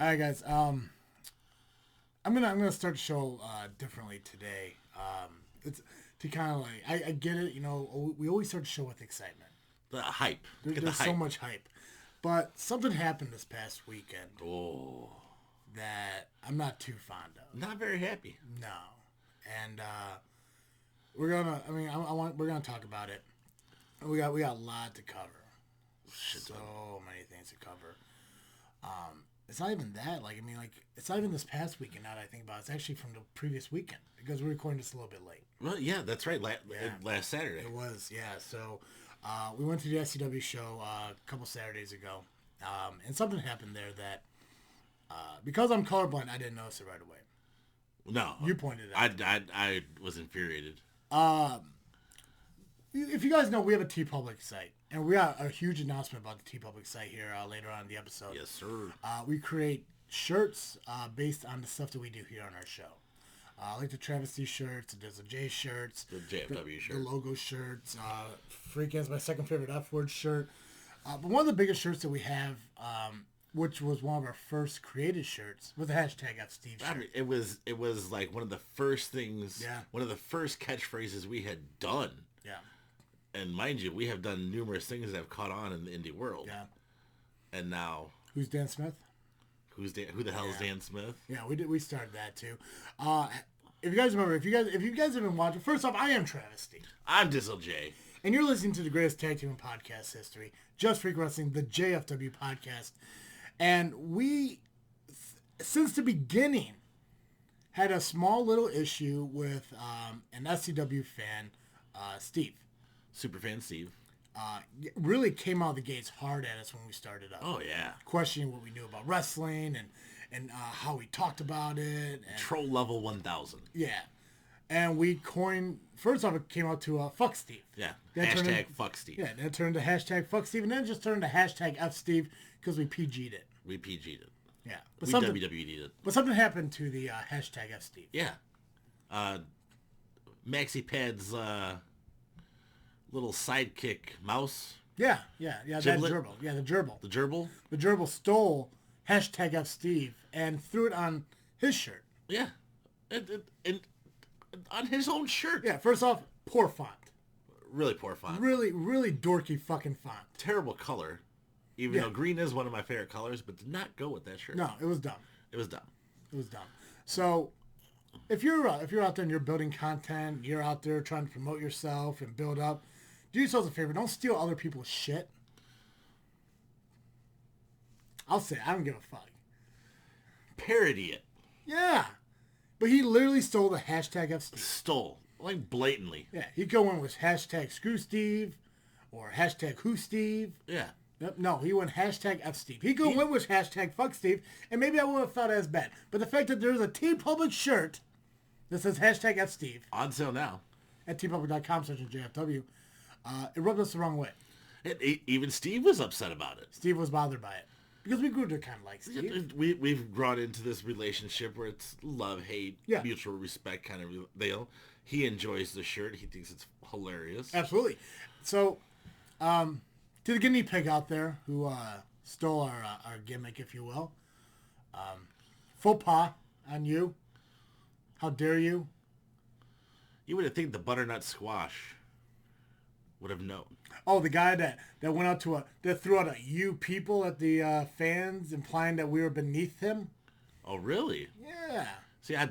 right, guys. I'm gonna start the show differently today. It's to kind of like I get it. You know, we always start the show with excitement. The hype. There's so much hype, but something happened this past weekend. Oh, that I'm not too fond of. Not very happy. No, and we're gonna. I mean, we're gonna talk about it. We got a lot to cover. So many things to cover. It's not even that. Like, I mean, like, it's not even this past weekend. Now that I think about it, it's actually from the previous weekend because we're recording this a little bit late. Well, yeah, that's right. Last Saturday. It was, yeah. So we went to the SCW show a couple Saturdays ago, and something happened there that because I'm colorblind, I didn't notice it right away. No, you pointed it out. I was infuriated. If you guys know, we have a TeePublic site, and we got a huge announcement about the TeePublic site here later on in the episode. Yes, sir. We create shirts based on the stuff that we do here on our show. Like the travesty shirts, the Dizzle J shirts, the JFW shirts, the logo shirts. Freakin's my second favorite F word shirt. But one of the biggest shirts that we have, which was one of our first created shirts, was the hashtag #FSteve shirt. I mean, it was like one of the first things, one of the first catchphrases we had done. Yeah. And mind you, we have done numerous things that have caught on in the indie world. Yeah. And now, who's Dan Smith? Who the hell is Dan Smith? Yeah, we started that too. If you guys remember, if you guys have been watching, first off, I am Travesty. I'm Dizzle J. And you're listening to the greatest tag team in podcast history, Just Freak Wrestling, the JFW podcast. And we, since the beginning, had a small little issue with an SCW fan, Steve. Superfan Steve. Really came out of the gates hard at us when we started up. Oh, yeah. Questioning what we knew about wrestling and how we talked about it. And, Troll level 1000. Yeah. And we coined, first off, it came out to fuck Steve. Yeah. Hashtag fuck Steve. Yeah, then turned to hashtag fuck Steve, and then just turned to hashtag FSteve because we PG'd it. We PG'd it. Yeah. But we WWE'd it. But something happened to the hashtag FSteve. Yeah. Maxi Pad's little sidekick, Mouse. Yeah, that gerbil. Yeah, the gerbil. The gerbil? The gerbil stole hashtag FSteve and threw it on his shirt. Yeah. And on his own shirt. Yeah, first off, poor font. Really poor font. Really, really dorky fucking font. Terrible color. Even though green is one of my favorite colors, but did not go with that shirt. No, it was dumb. It was dumb. So, if you're out there and you're building content, you're out there trying to promote yourself and build up, do yourselves a favor. Don't steal other people's shit. I'll say it, I don't give a fuck. Parody it. Yeah. But he literally stole the hashtag FSteve. Stole. Like, blatantly. Yeah. He'd go in with hashtag screw Steve or hashtag who Steve. Yeah. No, he went hashtag FSteve. He'd go in with hashtag fuck Steve, and maybe I would have thought it as bad. But the fact that there's a TeePublic shirt that says hashtag FSteve. On sale now. At tpublic.com/JFW. It rubbed us the wrong way. Even Steve was upset about it. Steve was bothered by it. Because we grew to kind of like Steve. We've grown into this relationship where it's love, hate, mutual respect kind of deal. He enjoys the shirt. He thinks it's hilarious. Absolutely. So, to the guinea pig out there who stole our gimmick, if you will, faux pas on you. How dare you? You would have think the butternut squash would have known. Oh, the guy that went out that threw out a "you people" at the fans, implying that we were beneath him. Oh, really? Yeah. See, I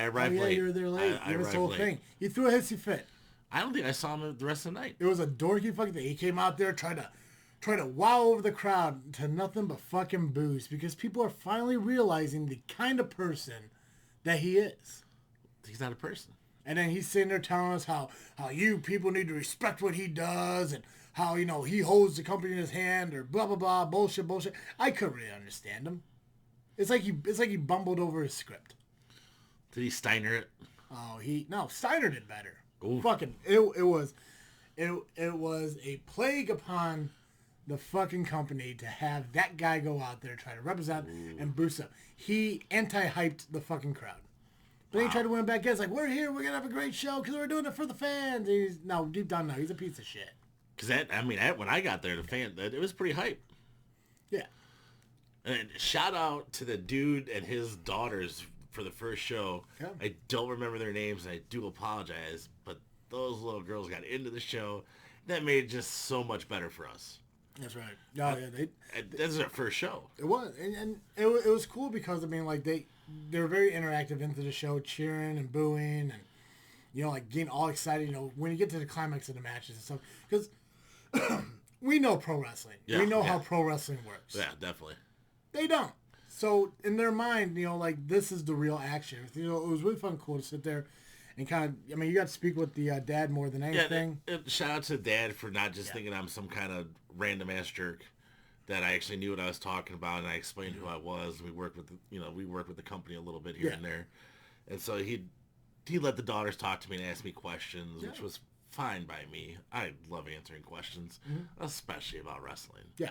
arrived late. You were there late. I missed the whole late. thing. He threw a hissy fit. I don't think I saw him the rest of the night. It was a dorky fucking thing. He came out there trying to wow over the crowd to nothing but fucking booze because people are finally realizing the kind of person that he is. He's not a person. And then he's sitting there telling us how you people need to respect what he does and how, he holds the company in his hand or blah, blah, blah, bullshit. I couldn't really understand him. It's like he bumbled over his script. Did he Steiner it? Oh, Steiner did better. Ooh. Fucking, it was a plague upon the fucking company to have that guy go out there, try to represent and boost up. He anti-hyped the fucking crowd. But then he tried to win it back in. It's like, we're here, we're going to have a great show because we're doing it for the fans. And deep down, he's a piece of shit. Because when I got there, it was pretty hype. Yeah. And shout out to the dude and his daughters for the first show. Yeah. I don't remember their names, and I do apologize, but those little girls got into the show. That made it just so much better for us. That's right. Oh, yeah, this is our first show. It was, and it was cool because I mean, like they were very interactive into the show, cheering and booing, and like getting all excited. When you get to the climax of the matches and stuff, because we know pro wrestling. Yeah, we know how pro wrestling works. Yeah, definitely. They don't. So in their mind, like this is the real action. It was really fun, cool to sit there. And kind of, I mean, you got to speak with the dad more than anything. Yeah, shout out to Dad for not just thinking I'm some kind of random ass jerk. That I actually knew what I was talking about, and I explained who I was. We worked with, the company a little bit here and there, and so he let the daughters talk to me and ask me questions, which was fine by me. I love answering questions, especially about wrestling. Yeah.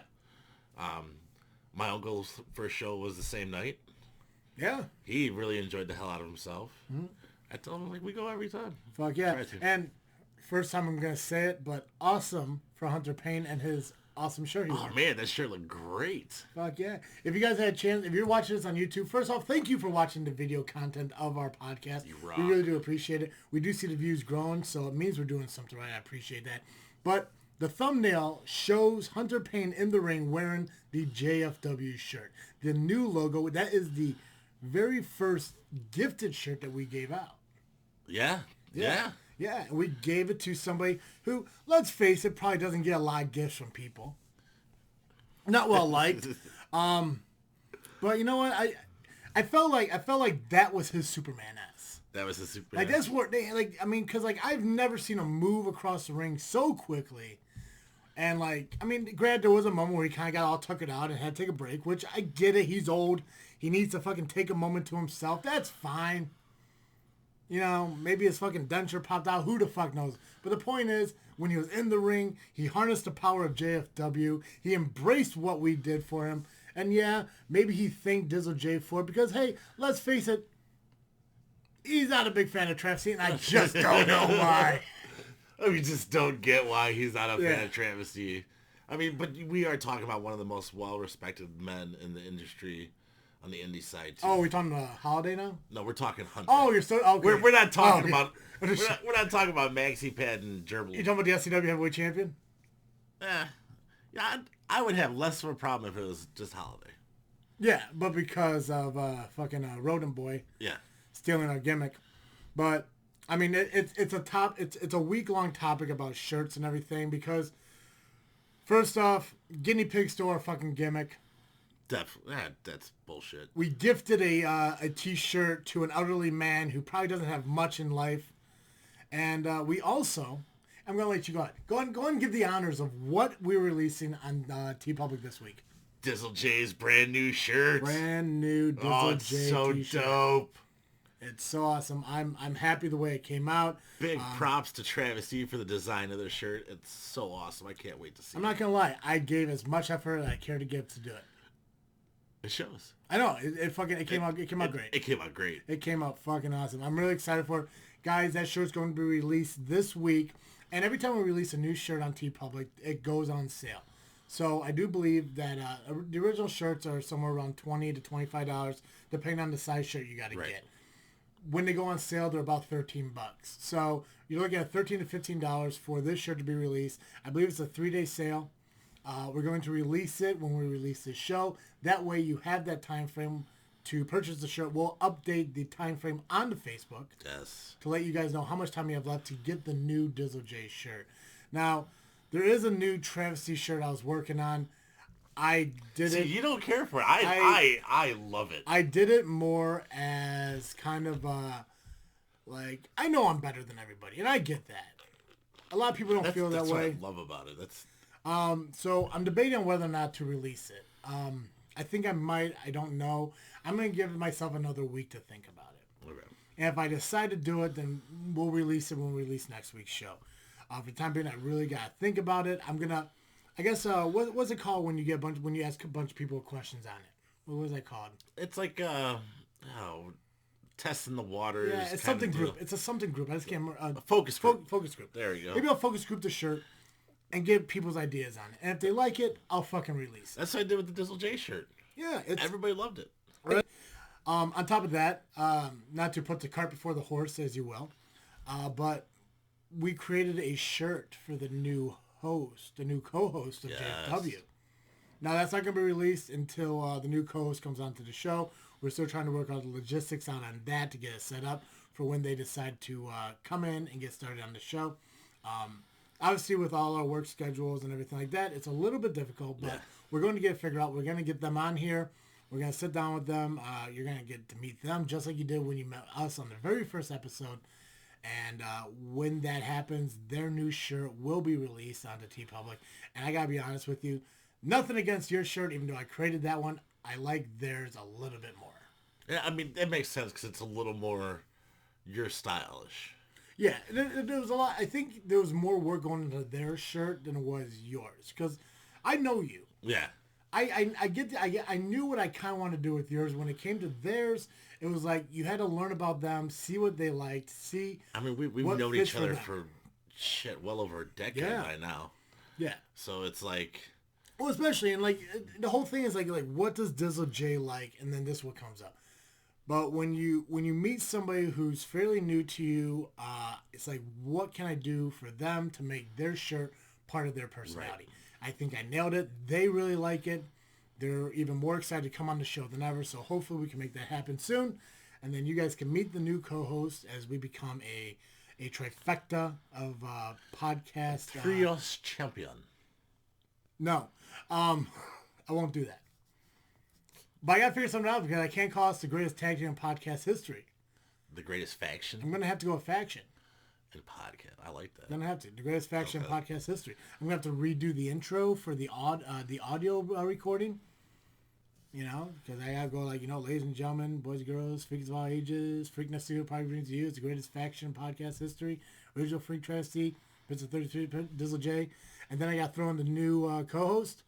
My uncle's first show was the same night. Yeah. He really enjoyed the hell out of himself. Mm-hmm. I told him, we go every time. Fuck yeah. And first time I'm going to say it, but awesome for Hunter Payne and his awesome shirt. Man, that shirt looked great. Fuck yeah. If you guys had a chance, if you're watching this on YouTube, first off, thank you for watching the video content of our podcast. You rock. We really do appreciate it. We do see the views growing, so it means we're doing something right. I appreciate that. But the thumbnail shows Hunter Payne in the ring wearing the JFW shirt. The new logo, that is the very first gifted shirt that we gave out. Yeah. Yeah, and we gave it to somebody who, let's face it, probably doesn't get a lot of gifts from people. Not well liked. But you know what? I felt like that was his Superman-esque. That was his Superman. Like that's what they like. I mean, because like I've never seen him move across the ring so quickly. And like, I mean, granted, there was a moment where he kind of got all tuckered out and had to take a break, which I get it. He's old. He needs to fucking take a moment to himself. That's fine. Maybe his fucking denture popped out. Who the fuck knows? But the point is, when he was in the ring, he harnessed the power of JFW. He embraced what we did for him. And yeah, maybe he thanked Dizzle J for it because, hey, let's face it, he's not a big fan of Travesty, and I just don't know why. We just don't get why he's not a fan of Travesty. I mean, but we are talking about one of the most well-respected men in the industry. On the indie side too. Oh, we're talking about Holiday now? No, we're talking Hunter. Oh, you're so okay. We're not talking about we're not talking about Maxi Pad and Gerbil. You talking about the SCW Heavyweight Champion? Yeah, I would have less of a problem if it was just Holiday. Yeah, but because of fucking Rodent Boy. Yeah. Stealing our gimmick, but I mean it's a week-long topic about shirts and everything because first off, guinea pig store fucking gimmick. That's bullshit. We gifted a t-shirt to an elderly man who probably doesn't have much in life. And we also, I'm going to let you go ahead. Go ahead and give the honors of what we're releasing on TeePublic this week. Dizzle J's brand new shirt. Brand new Dizzle J it's so t-shirt. Dope. It's so awesome. I'm happy the way it came out. Big props to Travis E for the design of the shirt. It's so awesome. I can't wait to see it. I'm not going to lie. I gave as much effort as I care to give to do it. It shows. I know. It came out great. It came out great. It came out fucking awesome. I'm really excited for it. Guys, that shirt's going to be released this week. And every time we release a new shirt on TeePublic, it goes on sale. So I do believe that the original shirts are somewhere around $20 to $25, depending on the size shirt you got to get. When they go on sale, they're about $13. So you're looking at $13 to $15 for this shirt to be released. I believe it's a 3-day sale. We're going to release it when we release this show. That way you have that time frame to purchase the shirt. We'll update the time frame on the Facebook. Yes. To let you guys know how much time you have left to get the new Dizzle J shirt. Now, there is a new Travesty shirt I was working on. I did it. You don't care for it. I love it. I did it more as kind of like, I know I'm better than everybody, and I get that. A lot of people don't feel that way. That's what I love about it. So I'm debating on whether or not to release it. I think I might. I don't know. I'm going to give myself another week to think about it. Okay. And if I decide to do it, then we'll release it when we release next week's show. For the time being, I really got to think about it. I'm going to, I guess, what's it called when you ask a bunch of people questions on it? What was that called? It's like, testing the waters. Yeah, it's something group. It's a something group. I just can't remember. A focus group. Focus group. There you go. Maybe I'll focus group the shirt and give people's ideas on it. And if they like it, I'll fucking release it. That's what I did with the Dizzle J shirt. Yeah, everybody loved it. Right. On top of that, not to put the cart before the horse, as you will, but we created a shirt for the new co-host of JFW. Now, that's not going to be released until the new co-host comes onto the show. We're still trying to work out the logistics out on that to get it set up for when they decide to come in and get started on the show. Obviously, with all our work schedules and everything like that, it's a little bit difficult, but we're going to get it figured out. We're going to get them on here. We're going to sit down with them. You're going to get to meet them just like you did when you met us on the very first episode. And when that happens, their new shirt will be released onto TeePublic. And I got to be honest with you, nothing against your shirt, even though I created that one. I like theirs a little bit more. Yeah, I mean, it makes sense because it's a little more your stylish. Yeah, there was a lot. I think there was more work going into their shirt than it was yours. Because I know you. Yeah. I knew what I kind of wanted to do with yours. When it came to theirs, it was like you had to learn about them, see what they liked, see. I mean, we've known each other for well over a decade by now. Yeah. So it's like. Well, especially, and like the whole thing is like what does Dizzle J like, and then this what comes up. But when you meet somebody who's fairly new to you, it's like, what can I do for them to make their shirt part of their personality? Right. I think I nailed it. They really like it. They're even more excited to come on the show than ever. So hopefully we can make that happen soon. And then you guys can meet the new co-host as we become a trifecta of podcast. Trios champion. No. I won't do that. But I got to figure something out because I can't call us the greatest tag team in podcast history. The greatest faction? I'm going to have to go with faction. In podcast. I like that. I'm going to have to. The greatest faction in podcast history. I'm going to have to redo the intro for the audio recording. You know, because I got to go like, ladies and gentlemen, boys and girls, freaks of all ages, Freakin Studio probably brings you is the greatest faction in podcast history. Original Freak Trustee, Prince of 33, Dizzle J. And then I got thrown the new co-host.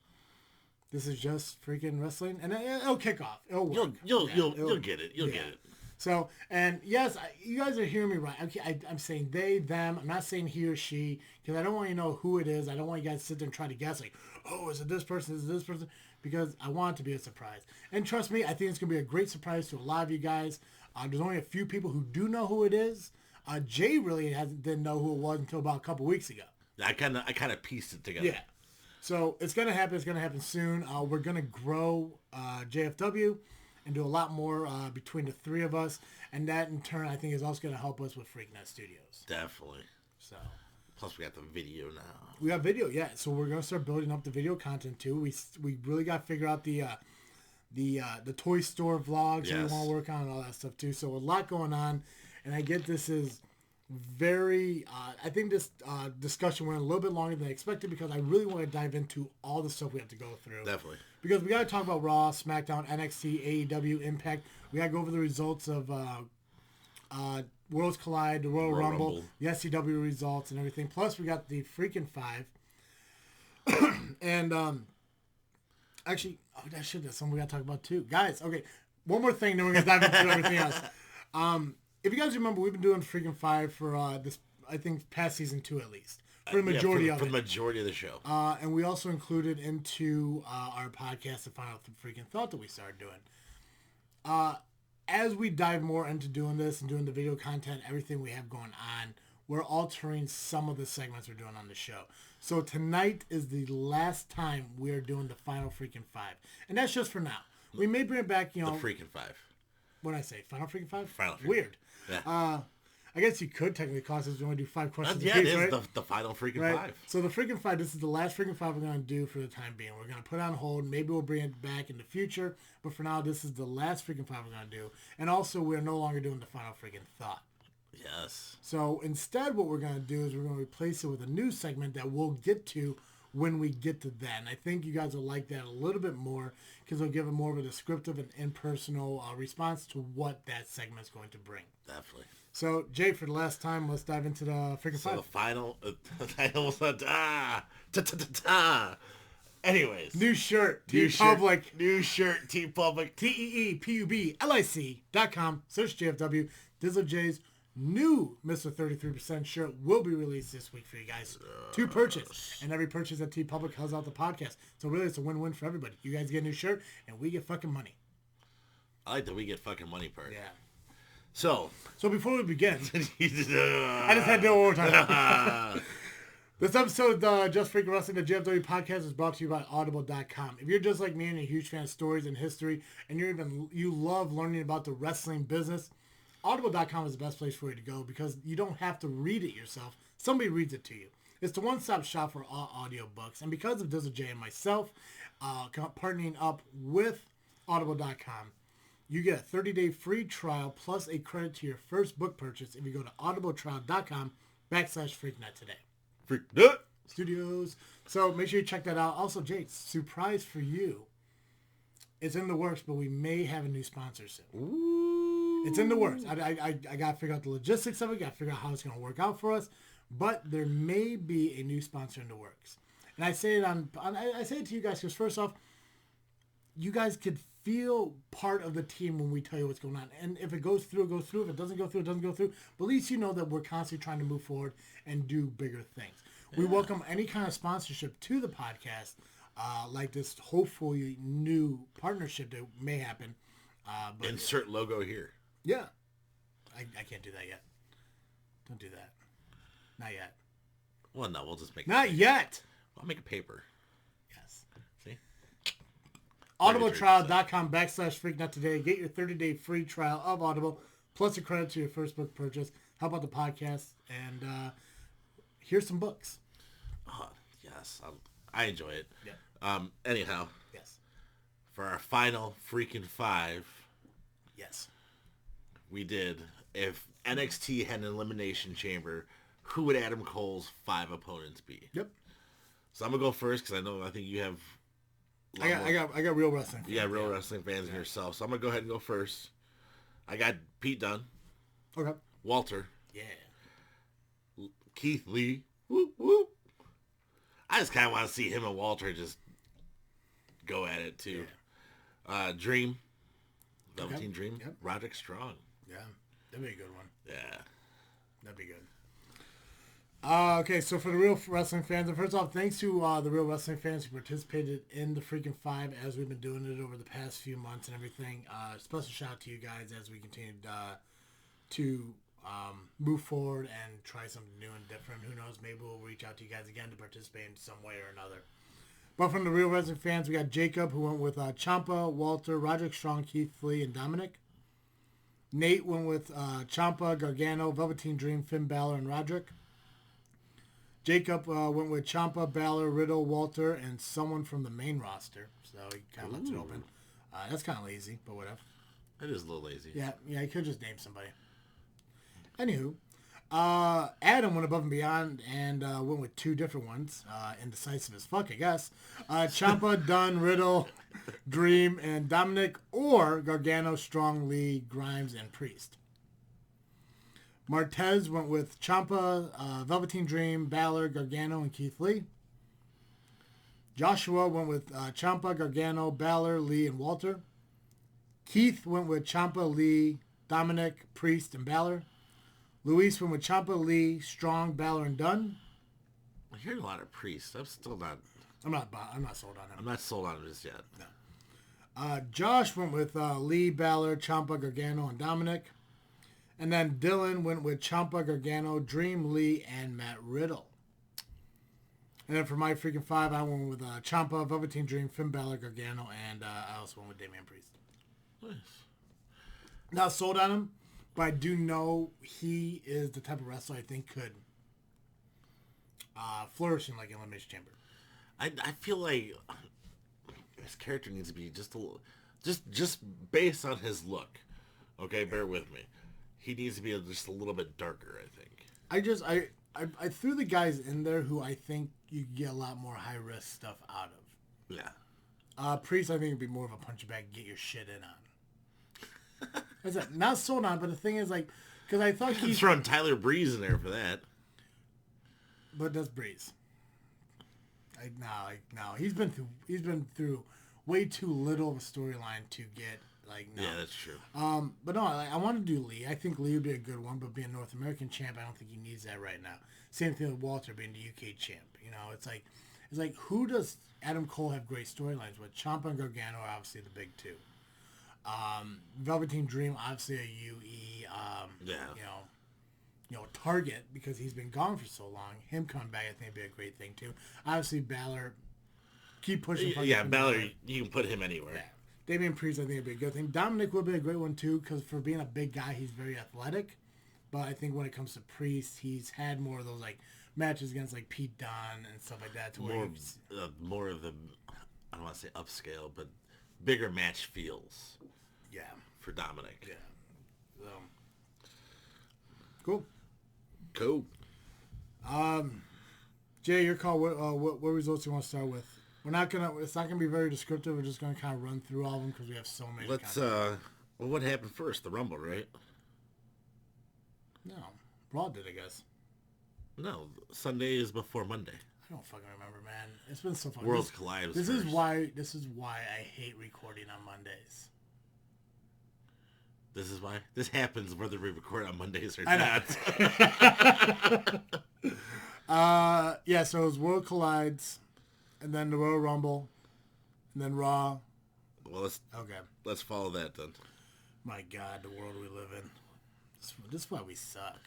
This is just freaking wrestling, and it'll kick off. It'll work. You'll get it. You'll get it. So, and yes, you guys are hearing me right. Okay, I'm saying they, them. I'm not saying he or she because I don't want you to know who it is. I don't want you guys to sit there and try to guess like, oh, is it this person? Is it this person? Because I want it to be a surprise. And trust me, I think it's gonna be a great surprise to a lot of you guys. There's only a few people who do know who it is. Jay really didn't know who it was until about a couple weeks ago. I kind of pieced it together. Yeah. So it's going to happen. It's going to happen soon. We're going to grow JFW and do a lot more between the three of us. And that, in turn, I think is also going to help us with Freakin Studios. Definitely. So. Plus, we got the video now. We got video, yeah. So we're going to start building up the video content, too. We really got to figure out the toy store vlogs that we want to work on and all that stuff, too. So a lot going on. And I get this is very I think this discussion went a little bit longer than I expected because I really want to dive into all the stuff we have to go through. Definitely. Because we got to talk about Raw, Smackdown, NXT, AEW, Impact. We got to go over the results of Worlds Collide, the Royal Rumble, the SCW results and everything. Plus we got the Freakin 5. And actually, that's something we got to talk about too. Guys, okay, one more thing, then we're going to dive into everything else. If you guys remember, we've been doing Freakin 5 for this, I think, past season 2 at least. For the majority of it. For the majority of the show. And we also included into our podcast the final Freakin Thought that we started doing. As we dive more into doing this and doing the video content, everything we have going on, we're altering some of the segments we're doing on the show. So tonight is the last time we're doing the final Freakin 5. And that's just for now. We may bring it back, The Freakin 5. What did I say? Final Freakin 5? Final Freakin. Weird. Yeah. I guess you could technically cost us. We only do 5 questions. Yeah, it is the final Freakin 5. So the Freakin 5, this is the last Freakin 5 we're going to do for the time being. We're going to put it on hold. Maybe we'll bring it back in the future. But for now, this is the last Freakin 5 we're going to do. And also, we're no longer doing the final Freakin Thought. Yes. So instead, what we're going to do is we're going to replace it with a new segment that we'll get to when we get to that. And I think you guys will like that a little bit more because it'll give it more of a descriptive and impersonal response to what that segment is going to bring. Definitely. So, Jay, for the last time, let's dive into the Freakin 5. So the final... I almost went... Anyways. New shirt. TeePublic. New shirt. TeePublic. TeePublic.com. Search JFW. Dizzle J's new Mr. 33% shirt will be released this week for you guys to purchase. And every purchase at TeePublic helps out the podcast. So really, it's a win-win for everybody. You guys get a new shirt, and we get fucking money. I like that we get fucking money part. Yeah. So before we begin, I just had to do it one more time. This episode of Just Freakin' Wrestling, the GFW podcast, is brought to you by Audible.com. If you're just like me and you're a huge fan of stories and history, and you love learning about the wrestling business, Audible.com is the best place for you to go because you don't have to read it yourself. Somebody reads it to you. It's the one-stop shop for all audiobooks. And because of Dizzle J and myself partnering up with Audible.com, you get a 30-day free trial plus a credit to your first book purchase if you go to audibletrial.com/freaknet today. Freaknet Studios. So make sure you check that out. Also, Jake, surprise for you. It's in the works, but we may have a new sponsor soon. Ooh. It's in the works. I got to figure out the logistics of it. Got to figure out how it's going to work out for us. But there may be a new sponsor in the works. And I say it I say it to you guys because first off, you guys could feel part of the team when we tell you what's going on. And if it goes through, it goes through. If it doesn't go through, it doesn't go through. But at least you know that we're constantly trying to move forward and do bigger things. Yeah. We welcome any kind of sponsorship to the podcast, like this hopefully new partnership that may happen. But insert logo here. Yeah. I can't do that yet. Don't do that. Not yet. Well, no, we'll just make Not yet. I'll make a paper. Yes. See? audibletrial.com/freaknet today. Get your 30-day free trial of Audible, plus a credit to your first book purchase. Help out the podcast, and here's some books. Oh, yes. I enjoy it. Yeah. Anyhow. Yes. For our final Freakin' 5. Yes. We did, if NXT had an elimination chamber, who would Adam Cole's 5 opponents be? Yep. So I'm going to go first because I think you have... I got real wrestling fans. Yeah, real wrestling fans in yourself. So I'm going to go ahead and go first. I got Pete Dunne. Okay. Walter. Yeah. Keith Lee. Woo, woo. I just kind of want to see him and Walter just go at it, too. Yeah. Dream. Velveteen Dream. Yep. Roderick Strong. Yeah. That'd be a good one. Yeah. That'd be good. Okay, so for the real wrestling fans, and first off, thanks to the real wrestling fans who participated in the Freakin' 5 as we've been doing it over the past few months and everything. Special shout out to you guys as we continue to move forward and try something new and different. Who knows, maybe we'll reach out to you guys again to participate in some way or another. But from the real wrestling fans, we got Jacob, who went with Ciampa, Walter, Roderick Strong, Keith Lee, and Dominic. Nate went with Ciampa, Gargano, Velveteen Dream, Finn Balor, and Roderick. Jacob went with Ciampa, Balor, Riddle, Walter, and someone from the main roster. So he kind of left it open. That's kind of lazy, but whatever. It is a little lazy. Yeah, he could just name somebody. Anywho, Adam went above and beyond and went with 2 different ones. Indecisive as fuck, I guess. Ciampa, Dunn, Riddle, Dream, and Dominic, or Gargano, Strong, Lee, Grimes, and Priest. Martez went with Ciampa, Velveteen Dream, Balor, Gargano, and Keith Lee. Joshua went with Ciampa, Gargano, Balor, Lee, and Walter. Keith went with Ciampa, Lee, Dominic, Priest, and Balor. Luis went with Ciampa, Lee, Strong, Balor, and Dunn. I'm hearing a lot of Priest. I'm still not... I'm not sold on him. I'm not sold on him just yet. No. Josh went with Lee, Balor, Ciampa, Gargano, and Dominic. And then Dylan went with Ciampa, Gargano, Dream, Lee, and Matt Riddle. And then for my Freakin' 5, I went with Ciampa, Velveteen Dream, Finn Balor, Gargano, and I also went with Damian Priest. Nice. Not sold on him, but I do know he is the type of wrestler I think could flourish in like an Elimination Chamber. I feel like his character needs to be just a little, just based on his look. Okay, bear with me. He needs to be just a little bit darker, I think. I threw the guys in there who I think you get a lot more high risk stuff out of. Yeah. Priest, I think would be more of a punch bag, get your shit in on. I said not sold on, but the thing is like, because I thought he's throwing Tyler Breeze in there for that. But that's Breeze. No, he's been through way too little of a storyline to get Like, no. Yeah, that's true. But no, I want to do Lee. I think Lee would be a good one, but being North American champ, I don't think he needs that right now. Same thing with Walter being the UK champ. You know, it's like who does Adam Cole have great storylines with? Ciampa and Gargano are obviously the big two. Velveteen Dream, obviously a UE. Target because he's been gone for so long. Him coming back, I think, would be a great thing too. Obviously, Balor. Keep pushing. Yeah, Balor, you can put him anywhere. Yeah. Damian Priest, I think, would be a good thing. Dominic would be a great one too because for being a big guy, he's very athletic. But I think when it comes to Priest, he's had more of those like matches against like Pete Dunne and stuff like that. To more of the, I don't want to say upscale, but bigger match feels. Yeah. For Dominic. Yeah. So. Cool. Jay, your call. What results do you want to start with? We're not gonna. It's not gonna be very descriptive. We're just gonna kind of run through all of them because we have so many. Let's. Well, what happened first? The Rumble, right? No, Raw did, I guess. No, Sunday is before Monday. I don't fucking remember, man. It's been so fun. Worlds Collide. This is why I hate recording on Mondays. This is why this happens whether we record on Mondays or not. Yeah. So it was World Collides, and then the Royal Rumble, and then Raw. Well, let's follow that then. My God, the world we live in. This is why we suck.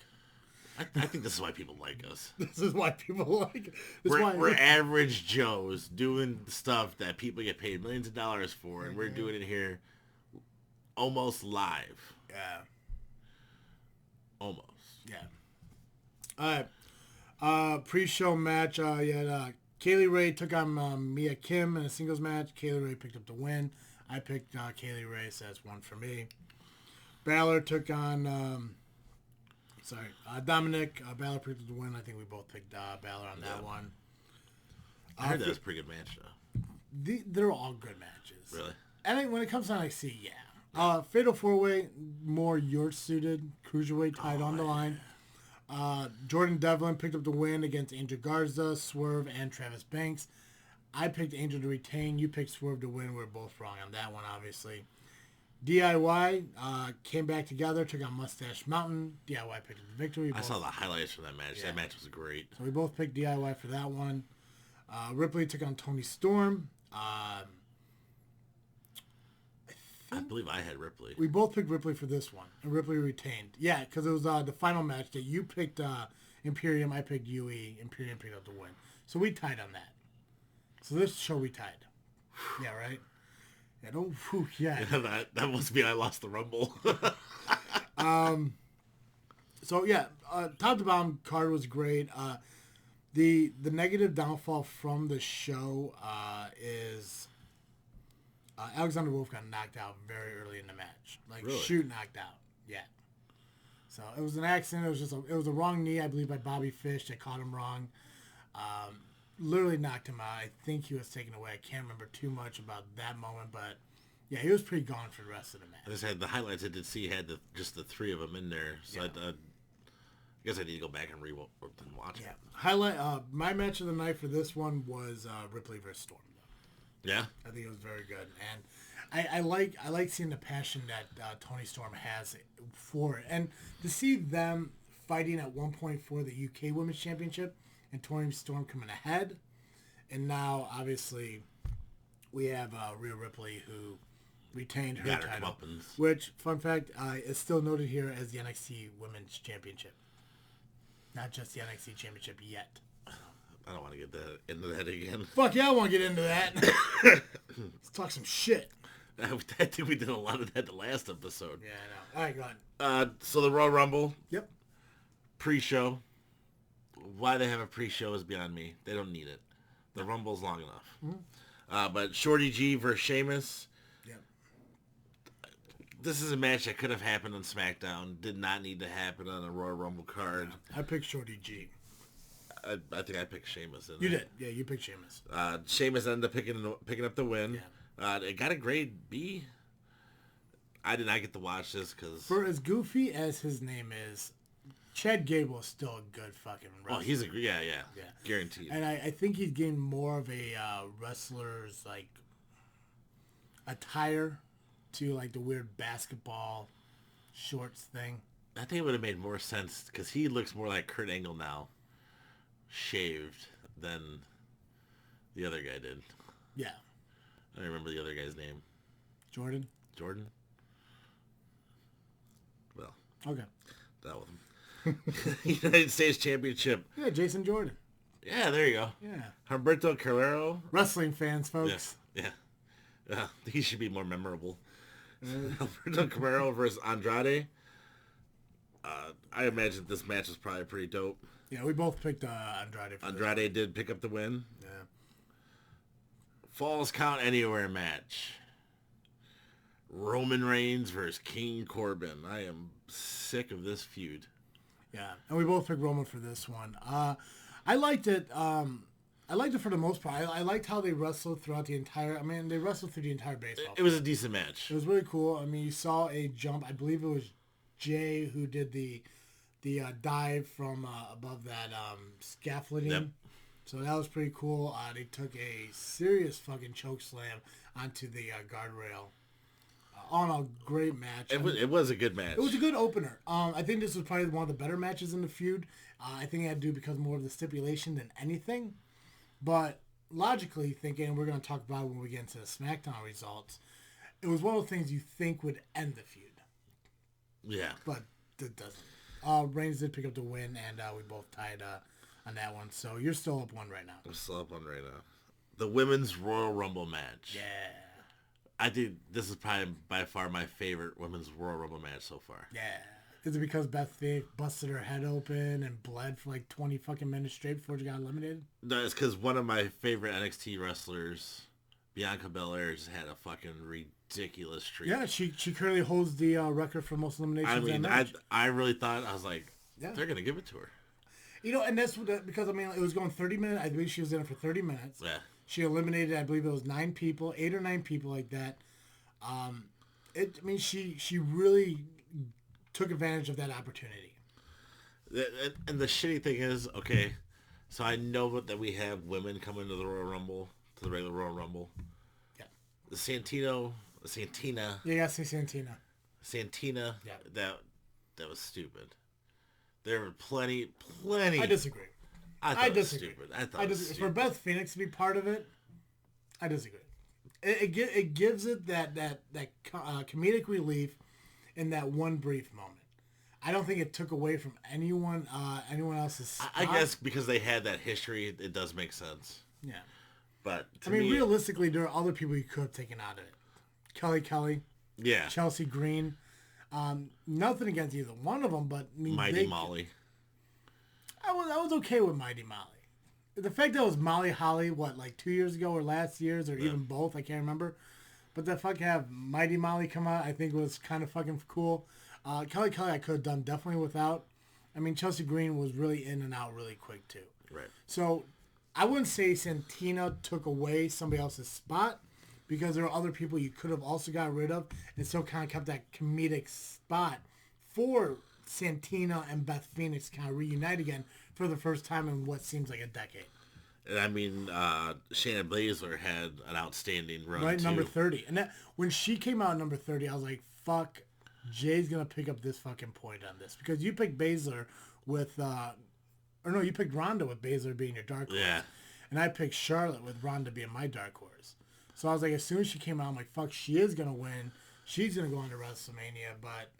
I think this is why people like us. This is why people like. We're average Joes doing stuff that people get paid millions of dollars for, and we're doing it here. Almost live. Yeah. Almost. Yeah. All right. Pre-show match. You had Kaylee Ray took on Mia Kim in a singles match. Kaylee Ray picked up the win. I picked Kaylee Ray, so that's one for me. Balor took on... Dominic. Balor picked up the win. I think we both picked Balor on that one. I heard that was a pretty good match, though. They're all good matches. Really? I think when it comes to NXT, yeah. Fatal 4-Way, more your-suited, cruiserweight tied on the line. Jordan Devlin picked up the win against Angel Garza, Swerve, and Travis Banks. I picked Angel to retain. You picked Swerve to win. We're both wrong on that one, obviously. DIY came back together, took on Mustache Mountain. DIY picked up the victory. I saw the highlights from that match. Yeah. That match was great. So we both picked DIY for that one. Ripley took on Toni Storm. I believe I had Ripley. We both picked Ripley for this one, and Ripley retained. Yeah, because it was the final match that you picked Imperium, I picked UE, Imperium picked up the win. So we tied on that. So this show we tied. Yeah, right? Yeah, don't... Yeah. That must mean I lost the Rumble. So, yeah, top to bottom card was great. The negative downfall from the show is... Alexander Wolf got knocked out very early in the match. Really? Knocked out. Yeah. So it was an accident. It was a wrong knee, I believe, by Bobby Fish. They caught him wrong. Literally knocked him out. I think he was taken away. I can't remember too much about that moment, but yeah, he was pretty gone for the rest of the match. I just had the highlights I did see had just the three of them in there. So yeah. I guess I need to go back and watch it. Highlight. My match of the night for this one was Ripley versus Storm. Yeah, I think it was very good, and I like seeing the passion that Toni Storm has for it, and to see them fighting at one point for the UK Women's Championship, and Toni Storm coming ahead, and now obviously we have Rhea Ripley who retained her title, which fun fact is still noted here as the NXT Women's Championship, not just the NXT Championship yet. I don't want to get into that again. Fuck yeah, I want to get into that. Let's talk some shit. I think we did a lot of that the last episode. Yeah, I know. All right, go on. So the Royal Rumble. Yep. Pre-show. Why they have a pre-show is beyond me. They don't need it. The Rumble's long enough. Mm-hmm. But Shorty G versus Sheamus. Yep. This is a match that could have happened on SmackDown. Did not need to happen on a Royal Rumble card. I picked Shorty G. I think I picked Sheamus. You did. Yeah, you picked Sheamus. Sheamus ended up picking up the win. Yeah. It got a grade B. I did not get to watch this because... For as goofy as his name is, Chad Gable is still a good fucking wrestler. Oh, he's yeah. Guaranteed. And I think he's gained more of a wrestler's, attire to like the weird basketball shorts thing. I think it would have made more sense because he looks more like Kurt Angle now, shaved, than the other guy did. Yeah. I don't remember the other guy's name. Jordan? Well. Okay. That was him. United States Championship. Yeah, Jason Jordan. Yeah, there you go. Yeah. Humberto Carrero. Wrestling fans, folks. Yeah. He should be more memorable. Humberto Carrero versus Andrade. I imagine this match is probably pretty dope. Yeah, we both picked Andrade. Andrade did pick up the win. Yeah. Falls Count Anywhere match. Roman Reigns versus King Corbin. I am sick of this feud. Yeah, and we both picked Roman for this one. I liked it. I liked it for the most part. I liked how they wrestled throughout the entire... I mean, they wrestled through the entire baseball. It was a decent match. It was really cool. I mean, you saw a jump. I believe it was Jay who did the dive from above that scaffolding. Yep. So that was pretty cool. They took a serious fucking choke slam onto the guardrail. All in all, great match. It was a good match. It was a good opener. I think this was probably one of the better matches in the feud. I think it had to do because more of the stipulation than anything. But logically thinking, we're going to talk about it when we get into the Smackdown results, it was one of the things you think would end the feud. Yeah. But it doesn't. Reigns did pick up the win, and we both tied on that one. So you're still up one right now. I'm still up one right now. The Women's Royal Rumble match. Yeah. I think this is probably by far my favorite Women's Royal Rumble match so far. Yeah. Is it because Beth Phoenix busted her head open and bled for like 20 fucking minutes straight before she got eliminated? No, it's because one of my favorite NXT wrestlers, Bianca Belair, just had a fucking ridiculous streak. Yeah, she currently holds the record for most eliminations. I mean, I really thought, I was like, they're going to give it to her. You know, and that's because, I mean, it was going 30 minutes. I believe she was in it for 30 minutes. Yeah. She eliminated, I believe it was 9 people, 8 or 9 people like that. She really took advantage of that opportunity. And the shitty thing is, okay, so I know that we have women coming to the Royal Rumble, to the regular Royal Rumble. Yeah. Santina. Yeah, you gotta say Santina. Yeah. That was stupid. There were plenty. I disagree. I disagree. Stupid. I thought it was stupid. For Beth Phoenix to be part of it, I disagree. It gives it that comedic relief in that one brief moment. I don't think it took away from anyone else's spot. I guess because they had that history, it does make sense. Yeah. But realistically, there are other people you could have taken out of it. Kelly. Yeah. Chelsea Green. Nothing against either one of them, but Mighty Molly. I was okay with Mighty Molly. The fact that it was Molly Holly, like 2 years ago or last year's or even both, I can't remember. But the fuck have Mighty Molly come out, I think was kind of fucking cool. Kelly I could have done definitely without. I mean, Chelsea Green was really in and out really quick too. Right. So I wouldn't say Santina took away somebody else's spot because there are other people you could have also got rid of and still kind of kept that comedic spot for Santina and Beth Phoenix to kind of reunite again for the first time in what seems like a decade. And I mean, Shayna Baszler had an outstanding run, right, too. Number 30. And when she came out at number 30, I was like, fuck, Jay's going to pick up this fucking point on this. Because you picked Baszler with, you picked Ronda with Baszler being your dark horse. Yeah. And I picked Charlotte with Ronda being my dark horse. So I was like, as soon as she came out, I'm like, fuck, she is going to win. She's going to go on to WrestleMania. But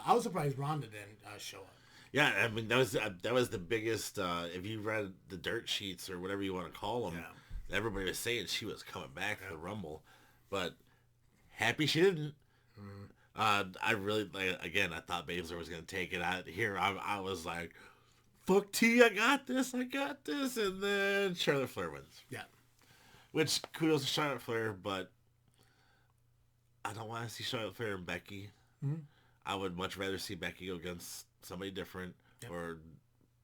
I was surprised Ronda didn't show up. Yeah, I mean, that was the biggest, if you read the dirt sheets or whatever you want to call them, everybody was saying she was coming back for the Rumble. But happy she didn't. I really, again, I thought Baszler was going to take it out. Here, I was like, fuck T, I got this. And then Charlotte Flair wins. Yeah. Which, kudos to Charlotte Flair, but I don't want to see Charlotte Flair and Becky. Mm-hmm. I would much rather see Becky go against somebody different, or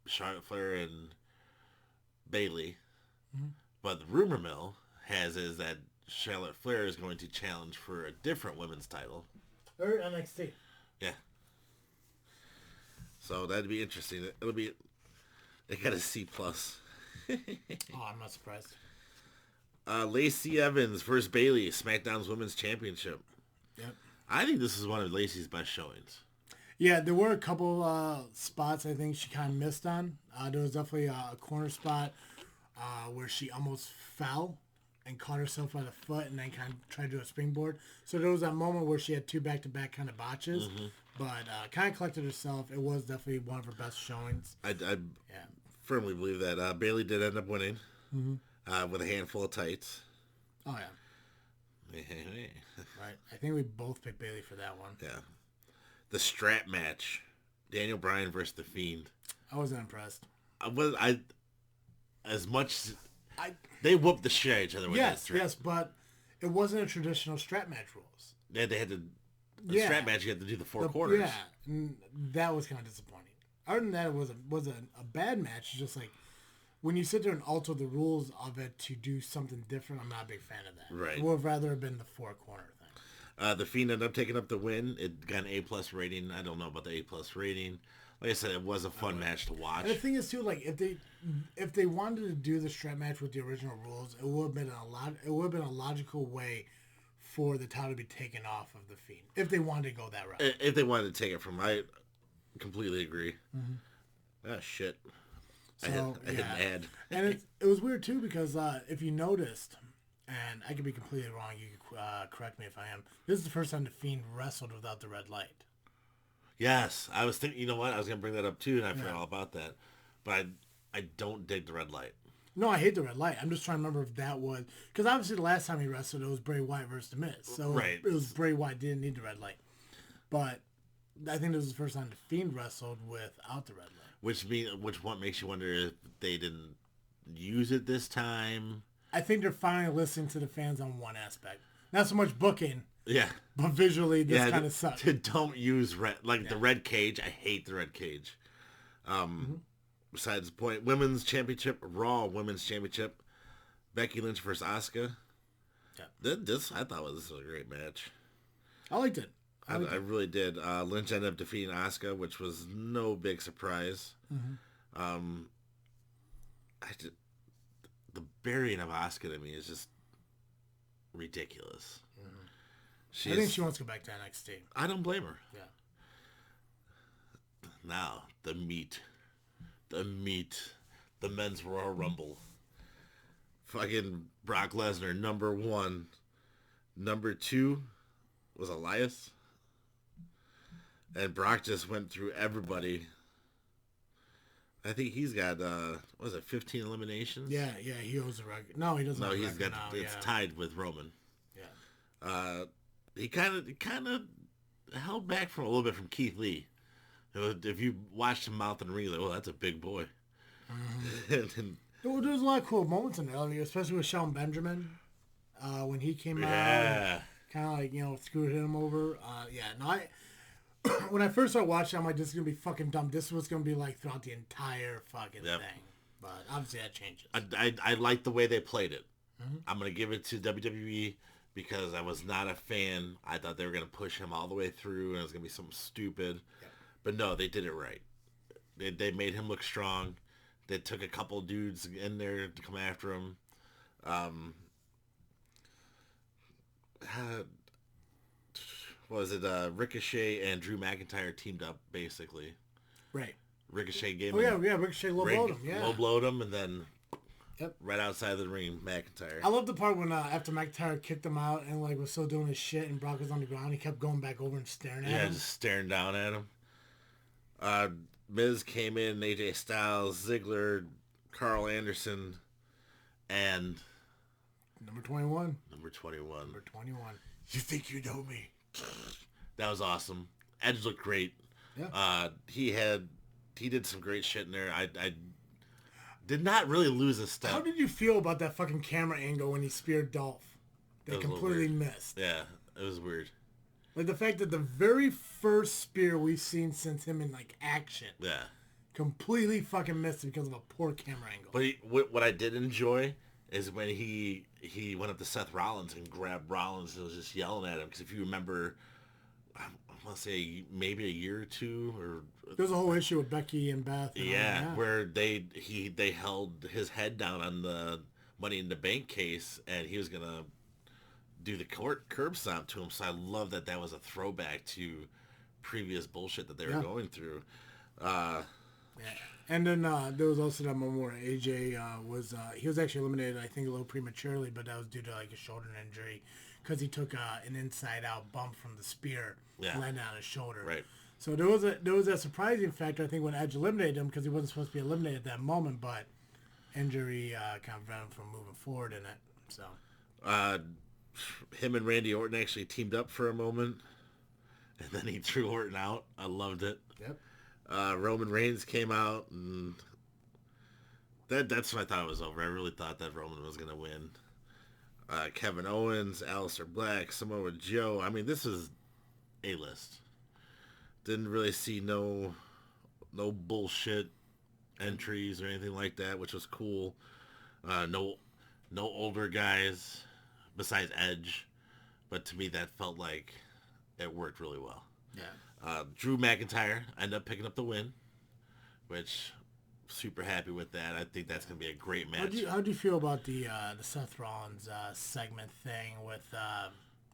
Charlotte Flair and Bayley. Mm-hmm. But the rumor mill is that Charlotte Flair is going to challenge for a different women's title. Or NXT. Yeah. So that'd be interesting. It got a C+. Oh, I'm not surprised. Lacey Evans versus Bayley, SmackDown's Women's Championship. Yep. I think this is one of Lacey's best showings. Yeah, there were a couple spots I think she kind of missed on. There was definitely a corner spot where she almost fell and caught herself by the foot and then kind of tried to do a springboard. So there was that moment where she had two back-to-back kind of botches, but kind of collected herself. It was definitely one of her best showings. I firmly believe that Bailey did end up winning with a handful of tights. Oh, yeah. Right. I think we both picked Bailey for that one. Yeah. The strap match. Daniel Bryan versus The Fiend. I wasn't impressed. They whooped the shit out of each other with that strap. Yes, but it wasn't a traditional strap match rules. They had to... The strap match, you had to do the four corners. Yeah, that was kind of disappointing. Other than that, it wasn't a bad match. It's just like, when you sit there and alter the rules of it to do something different, I'm not a big fan of that. Right. It would have rather have been the four corner thing. The Fiend ended up taking up the win. It got an A+ rating. I don't know about the A+ rating. Like I said, it was a fun match to watch. And the thing is too, like if they wanted to do the strap match with the original rules, it would have been a logical way for the title to be taken off of the Fiend if they wanted to go that route. If they wanted to take it from, I completely agree. Ah, shit. So, I hit an ad. And it was weird too because if you noticed, and I could be completely wrong, you can correct me if I am. This is the first time the Fiend wrestled without the red light. Yes, I was thinking. You know what? I was gonna bring that up too, and I forgot all about that. But I don't dig the red light. No, I hate the red light. I'm just trying to remember if that was because obviously the last time he wrestled, it was Bray Wyatt versus The Miz. So right. It was Bray Wyatt didn't need the red light. But I think this was the first time the Fiend wrestled without the red light. Which one makes you wonder if they didn't use it this time? I think they're finally listening to the fans on one aspect. Not so much booking. Yeah. But visually, this kind of sucks. Don't use red, the red cage. I hate the red cage. Besides the point, Women's Championship, Raw Women's Championship, Becky Lynch versus Asuka. Yeah. I thought this was a great match. I liked it. I really did. Lynch ended up defeating Asuka, which was no big surprise. The burying of Asuka to me is just ridiculous. I think she wants to go back to NXT. I don't blame her. Yeah. Now, the meat. The men's Royal Rumble. Fucking Brock Lesnar, number 1. Number 2 was Elias. And Brock just went through everybody. I think he's got, 15 eliminations? Yeah, he owes a record. No, he doesn't. No, he's got. It's tied with Roman. Yeah. He kind of held back from a little bit from Keith Lee. If you watched him mouth and ring, like, well, that's a big boy. There's a lot of cool moments in there, especially with Shelton Benjamin when he came out. Kind of like, screwed him over. When I first started watching, I'm like, this is going to be fucking dumb. This was going to be like throughout the entire fucking thing. But obviously that changes. I like the way they played it. I'm going to give it to WWE because I was not a fan. I thought they were going to push him all the way through and it was going to be something stupid. But no, they did it right. They made him look strong. They took a couple dudes in there to come after him. Ricochet and Drew McIntyre teamed up, basically. Right. Ricochet gave him... Ricochet low-blowed him, Low-blowed him, and then right outside the ring, McIntyre. I love the part when after McIntyre kicked him out and was still doing his shit and Brock was on the ground, he kept going back over and staring at him. Yeah, just staring down at him. Miz came in, AJ Styles, Ziggler, Carl Anderson, and... Number 21. Number 21. You think you know me? That was awesome. Edge looked great. Yeah. He did some great shit in there. I did not really lose a step. How did you feel about that fucking camera angle when he speared Dolph? They completely missed. Yeah, it was weird. Like the fact that the very first spear we've seen since him in action. Yeah. Completely fucking missed it because of a poor camera angle. But what I did enjoy is when he went up to Seth Rollins and grabbed Rollins and was just yelling at him. Because if you remember, I want to say maybe a year or two, or there was a whole issue with Becky and Beth. And where they held his head down on the Money in the Bank case, and he was gonna do the curb stomp to him. So I love that was a throwback to previous bullshit that they were going through. Yeah. And then there was also that moment where AJ he was actually eliminated, I think, a little prematurely, but that was due to like a shoulder injury because he took an inside-out bump from the spear, landing on his shoulder. Right. So there was a surprising factor, I think, when Edge eliminated him because he wasn't supposed to be eliminated at that moment, but injury kind of prevented him from moving forward in it. So. Him and Randy Orton actually teamed up for a moment, and then he threw Orton out. I loved it. Yep. Roman Reigns came out, and that's when I thought it was over. I really thought that Roman was going to win. Kevin Owens, Aleister Black, Samoa Joe. I mean, this is A-list. Didn't really see no bullshit entries or anything like that, which was cool. No older guys besides Edge, but to me that felt like it worked really well. Yeah. Drew McIntyre ended up picking up the win, which super happy with that. I think that's gonna be a great match. How do you feel about the Seth Rollins segment thing with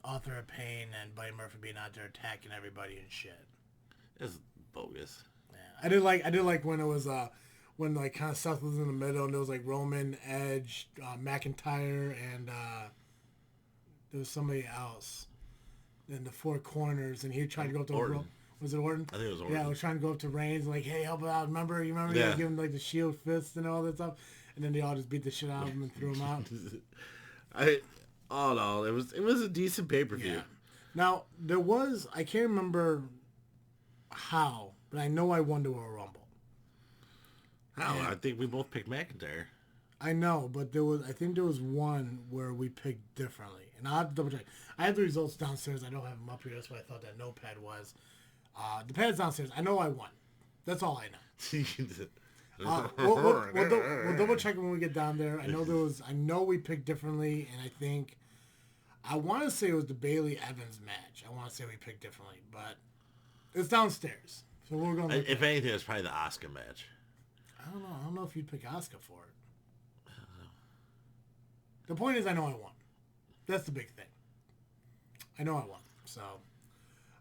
Author of Pain and Buddy Murphy being out there attacking everybody and shit? It's bogus. Yeah, I did like when it was when like kind of Seth was in the middle and there was like Roman, Edge, McIntyre, and there was somebody else in the four corners, and he tried to go up to Orton. Was it Orton? I think it was Orton. Yeah, I was trying to go up to Reigns, like, hey, help out. Remember, you Yeah. giving like the shield fist and all that stuff, and then they all just beat the shit out of him and threw him out. All in all, it was a decent pay-per-view. Yeah. Now I can't remember how, but I know I won the Royal Rumble. How? I think we both picked McIntyre. I know, but I think there was one where we picked differently, and I'll have to double check. I have the results downstairs. I don't have them up here. That's what I thought that notepad was. The pad's downstairs. I know I won. That's all I know. We'll double check when we get down there. I know we picked differently, and I want to say it was the Bailey Evans match. I want to say we picked differently, but it's downstairs. So we're going. If anything, it's probably the Asuka match. I don't know. I don't know if you'd pick Asuka for it. The point is, I know I won. That's the big thing. I know I won. So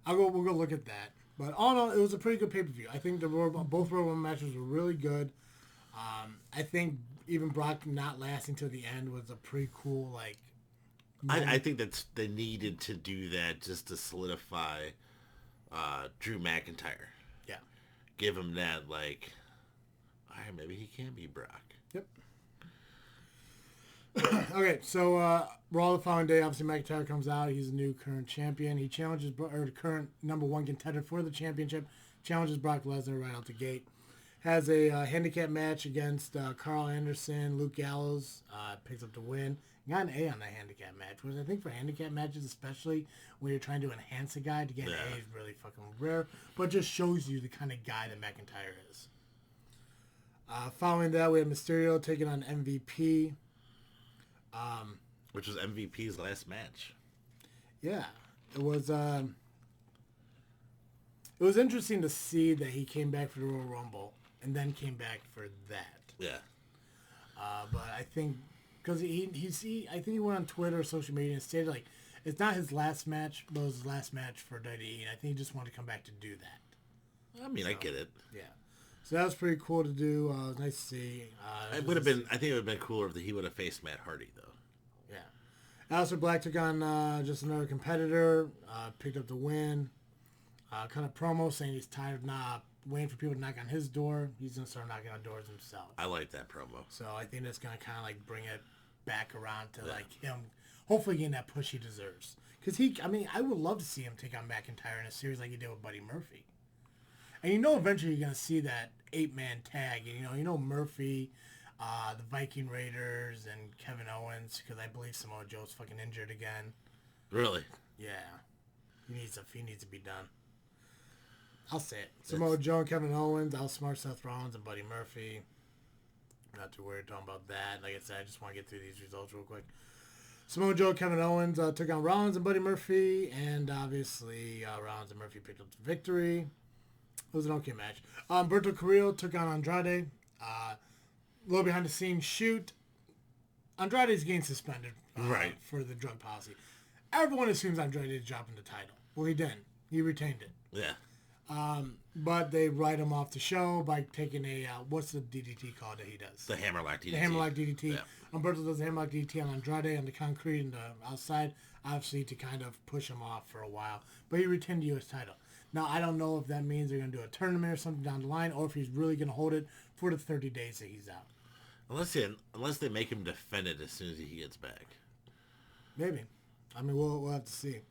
we'll go look at that. But all in all, it was a pretty good pay-per-view. I think both Royal Rumble matches were really good. I think even Brock not lasting till the end was a pretty cool, like... I think they needed to do that just to solidify Drew McIntyre. Yeah. Give him that, like, all right, maybe he can be Brock. Yep. Okay, so Raw the following day, obviously McIntyre comes out. He's the new current champion. He challenges, or the current number one contender for the championship, challenges Brock Lesnar right out the gate. Has a handicap match against Carl Anderson, Luke Gallows, picks up the win. Got an A on that handicap match, which I think for handicap matches, especially when you're trying to enhance a guy, to get an A is really fucking rare, but just shows you the kind of guy that McIntyre is. Following that, we had Mysterio taking on MVP. Which was MVP's last match. Yeah, it was interesting to see that he came back for the Royal Rumble and then came back for that. Yeah. But I think because I think he went on Twitter or social media and stated like it's not his last match, but it was his last match for WWE, and I think he just wanted to come back to do that. I mean, I get it. Yeah. So that was pretty cool to do. It was nice to see. It would have been. I think it would have been cooler if he would have faced Matt Hardy, though. Yeah. Aleister Black took on just another competitor. Picked up the win. Kind of promo saying he's tired of not waiting for people to knock on his door. He's gonna start knocking on doors himself. I like that promo. So I think that's gonna kind of like bring it back around to like him, hopefully getting that push he deserves. Because I would love to see him take on McIntyre in a series like he did with Buddy Murphy. And eventually you're going to see that 8-man tag. And Murphy, the Viking Raiders, and Kevin Owens, because I believe Samoa Joe's fucking injured again. Really? Yeah. He needs to be done. I'll say it. Samoa Joe and Kevin Owens, outsmart Seth Rollins and Buddy Murphy. Not too worried talking about that. Like I said, I just want to get through these results real quick. Samoa Joe and Kevin Owens took on Rollins and Buddy Murphy, and obviously Rollins and Murphy picked up the victory. It was an okay match. Humberto Carrillo took on Andrade. A little behind the scenes shoot. Andrade's getting suspended for the drug policy. everyone assumes Andrade is dropping the title. Well, he didn't. He retained it. Yeah. But they write him off the show by taking a, what's the DDT called that he does? The Hammerlock DDT. The Hammerlock DDT. Yeah. Humberto does the Hammerlock DDT on Andrade on the concrete and the outside, obviously to kind of push him off for a while. But he retained the U.S. title. Now, I don't know if that means they're going to do a tournament or something down the line, or if he's really going to hold it for the 30 days that he's out. Unless they make him defend it as soon as he gets back. Maybe. I mean, we'll have to see.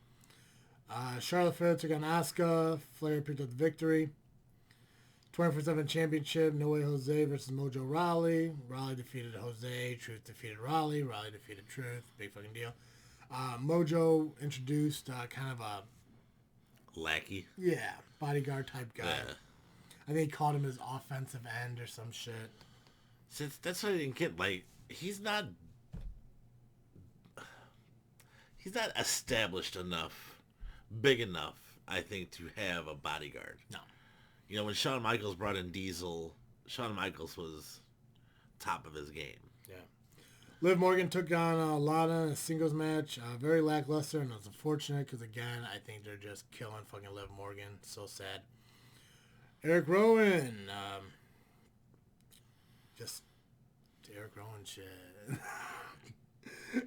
Charlotte Flair took on Asuka. Flair picked up the victory. 24/7 championship. No Way Jose versus Mojo Rawley. Rawley defeated Jose. Truth defeated Rawley. Rawley defeated Truth. Big fucking deal. Mojo introduced kind of a... Lackey. Yeah, bodyguard type guy. Yeah. I think he called him his offensive end or some shit. Since that's what I didn't get. Like, he's not established enough, big enough, I think, to have a bodyguard. No. You know, when Shawn Michaels brought in Diesel, Shawn Michaels was top of his game. Yeah. Liv Morgan took on Lana in a singles match. Very lackluster, and it was unfortunate because, again, I think they're just killing fucking Liv Morgan. So sad. Eric Rowan. Just Eric Rowan shit.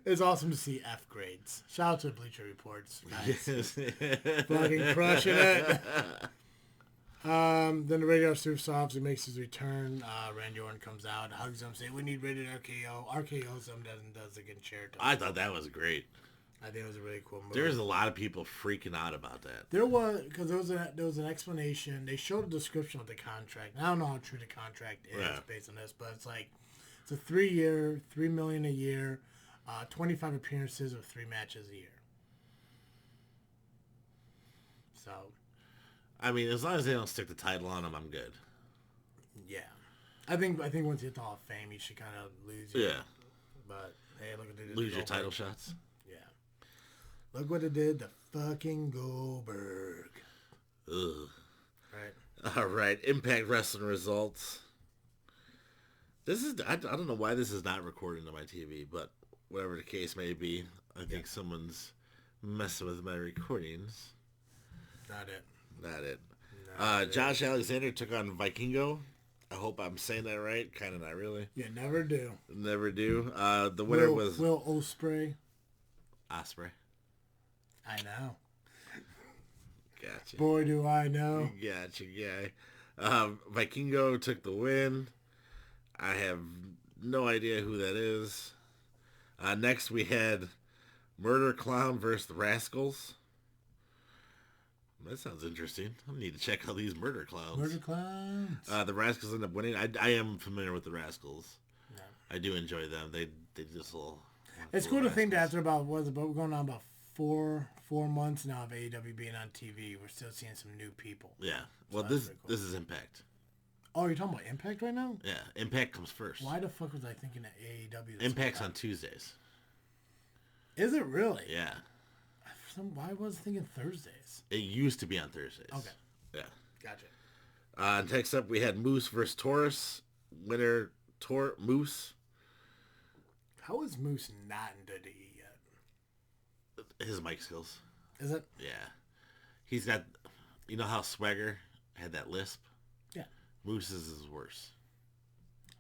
It's awesome to see F grades. Shout out to Bleacher Reports. Guys. Fucking crushing it. Then the Rated R Superstar obviously makes his return. Randy Orton comes out, hugs him, says, "We need Rated RKO." RKO's him, does again chair. I thought that was great. I think it was a really cool move. There's a lot of people freaking out about that. There was, because there was an explanation. They showed a description of the contract. I don't know how true the contract is based on this, but it's like, it's a 3-year, $3 million a year, 25 appearances with 3 matches a year. So, I mean, as long as they don't stick the title on him, I'm good. yeah, I think once you hit the Hall of Fame, you should kind of lose. But hey, look what they did. Lose your title shots. Yeah. Look what it did to fucking Goldberg. Ugh. Right. All right. Impact Wrestling results. This is, I don't know why this is not recorded on my TV, but whatever the case may be, I think someone's messing with my recordings. Not it. Josh Alexander took on Vikingo. I hope I'm saying that right. Kind of not really. You never do. Never do. The winner was Will Ospreay. Ospreay. I know. Gotcha. Boy, do I know. Gotcha, guy. Vikingo took the win. I have no idea who that is. Next we had Murder Clown versus the Rascals. That sounds interesting. I need to check out these Murder Clowns. Murder Clowns. The Rascals end up winning. I am familiar with the Rascals. Yeah. I do enjoy them. They just little. It's cool to think that after we're going on about four months now of AEW being on TV, we're still seeing some new people. Yeah. Well, So this cool. is Impact. Oh, you're talking about Impact right now? Yeah, Impact comes first. Why the fuck was I thinking that AEW? Impact's on Tuesdays. Is it really? Yeah. Why was I thinking Thursdays? It used to be on Thursdays. Okay. Yeah. Gotcha. Next up, we had Moose versus Taurus. Winner, Moose. How is Moose not in WWE yet? His mic skills. Is it? Yeah. He's got, you know how Swagger had that lisp? Yeah. Moose's is worse.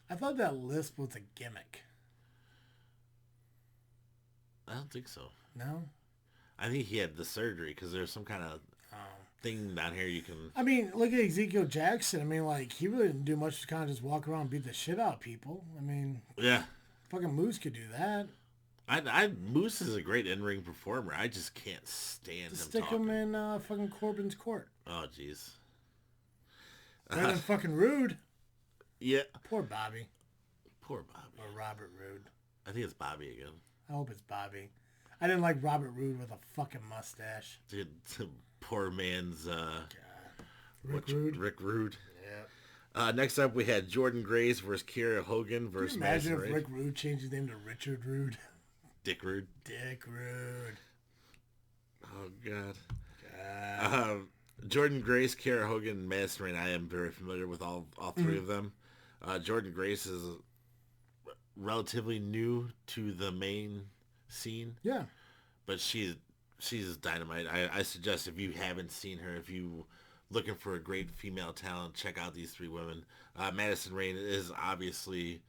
I thought that lisp was a gimmick. I don't think so. No? I think he had the surgery because there's some kind of thing down here you can... I mean, look at Ezekiel Jackson. I mean, like, he really didn't do much to kind of just walk around and beat the shit out of people. I mean... Yeah. Fucking Moose could do that. Moose is a great in-ring performer. I just can't stand Just him stick talking. him in fucking Corbin's court. Oh, jeez. Better than fucking Rude. Yeah. Poor Bobby. Poor Bobby. Or Robert Roode. I think it's Bobby again. I hope it's Bobby. I didn't like Robert Roode with a fucking mustache. Dude, poor man's... Rick Rude. Rick Rude. Yeah. Next up, we had Jordan Grace versus Kiera Hogan versus Can you imagine Madison if Rayne. Rick Rude changed his name to Richard Rude? Dick Rude. Dick Rude. Oh, God. Jordan Grace, Kiera Hogan, and Madison Rayne. I am very familiar with all three of them. Jordan Grace is relatively new to the main scene. Yeah. But she's she's dynamite. I suggest if you haven't seen her, if you looking for a great female talent, check out these three women. Madison Rayne is obviously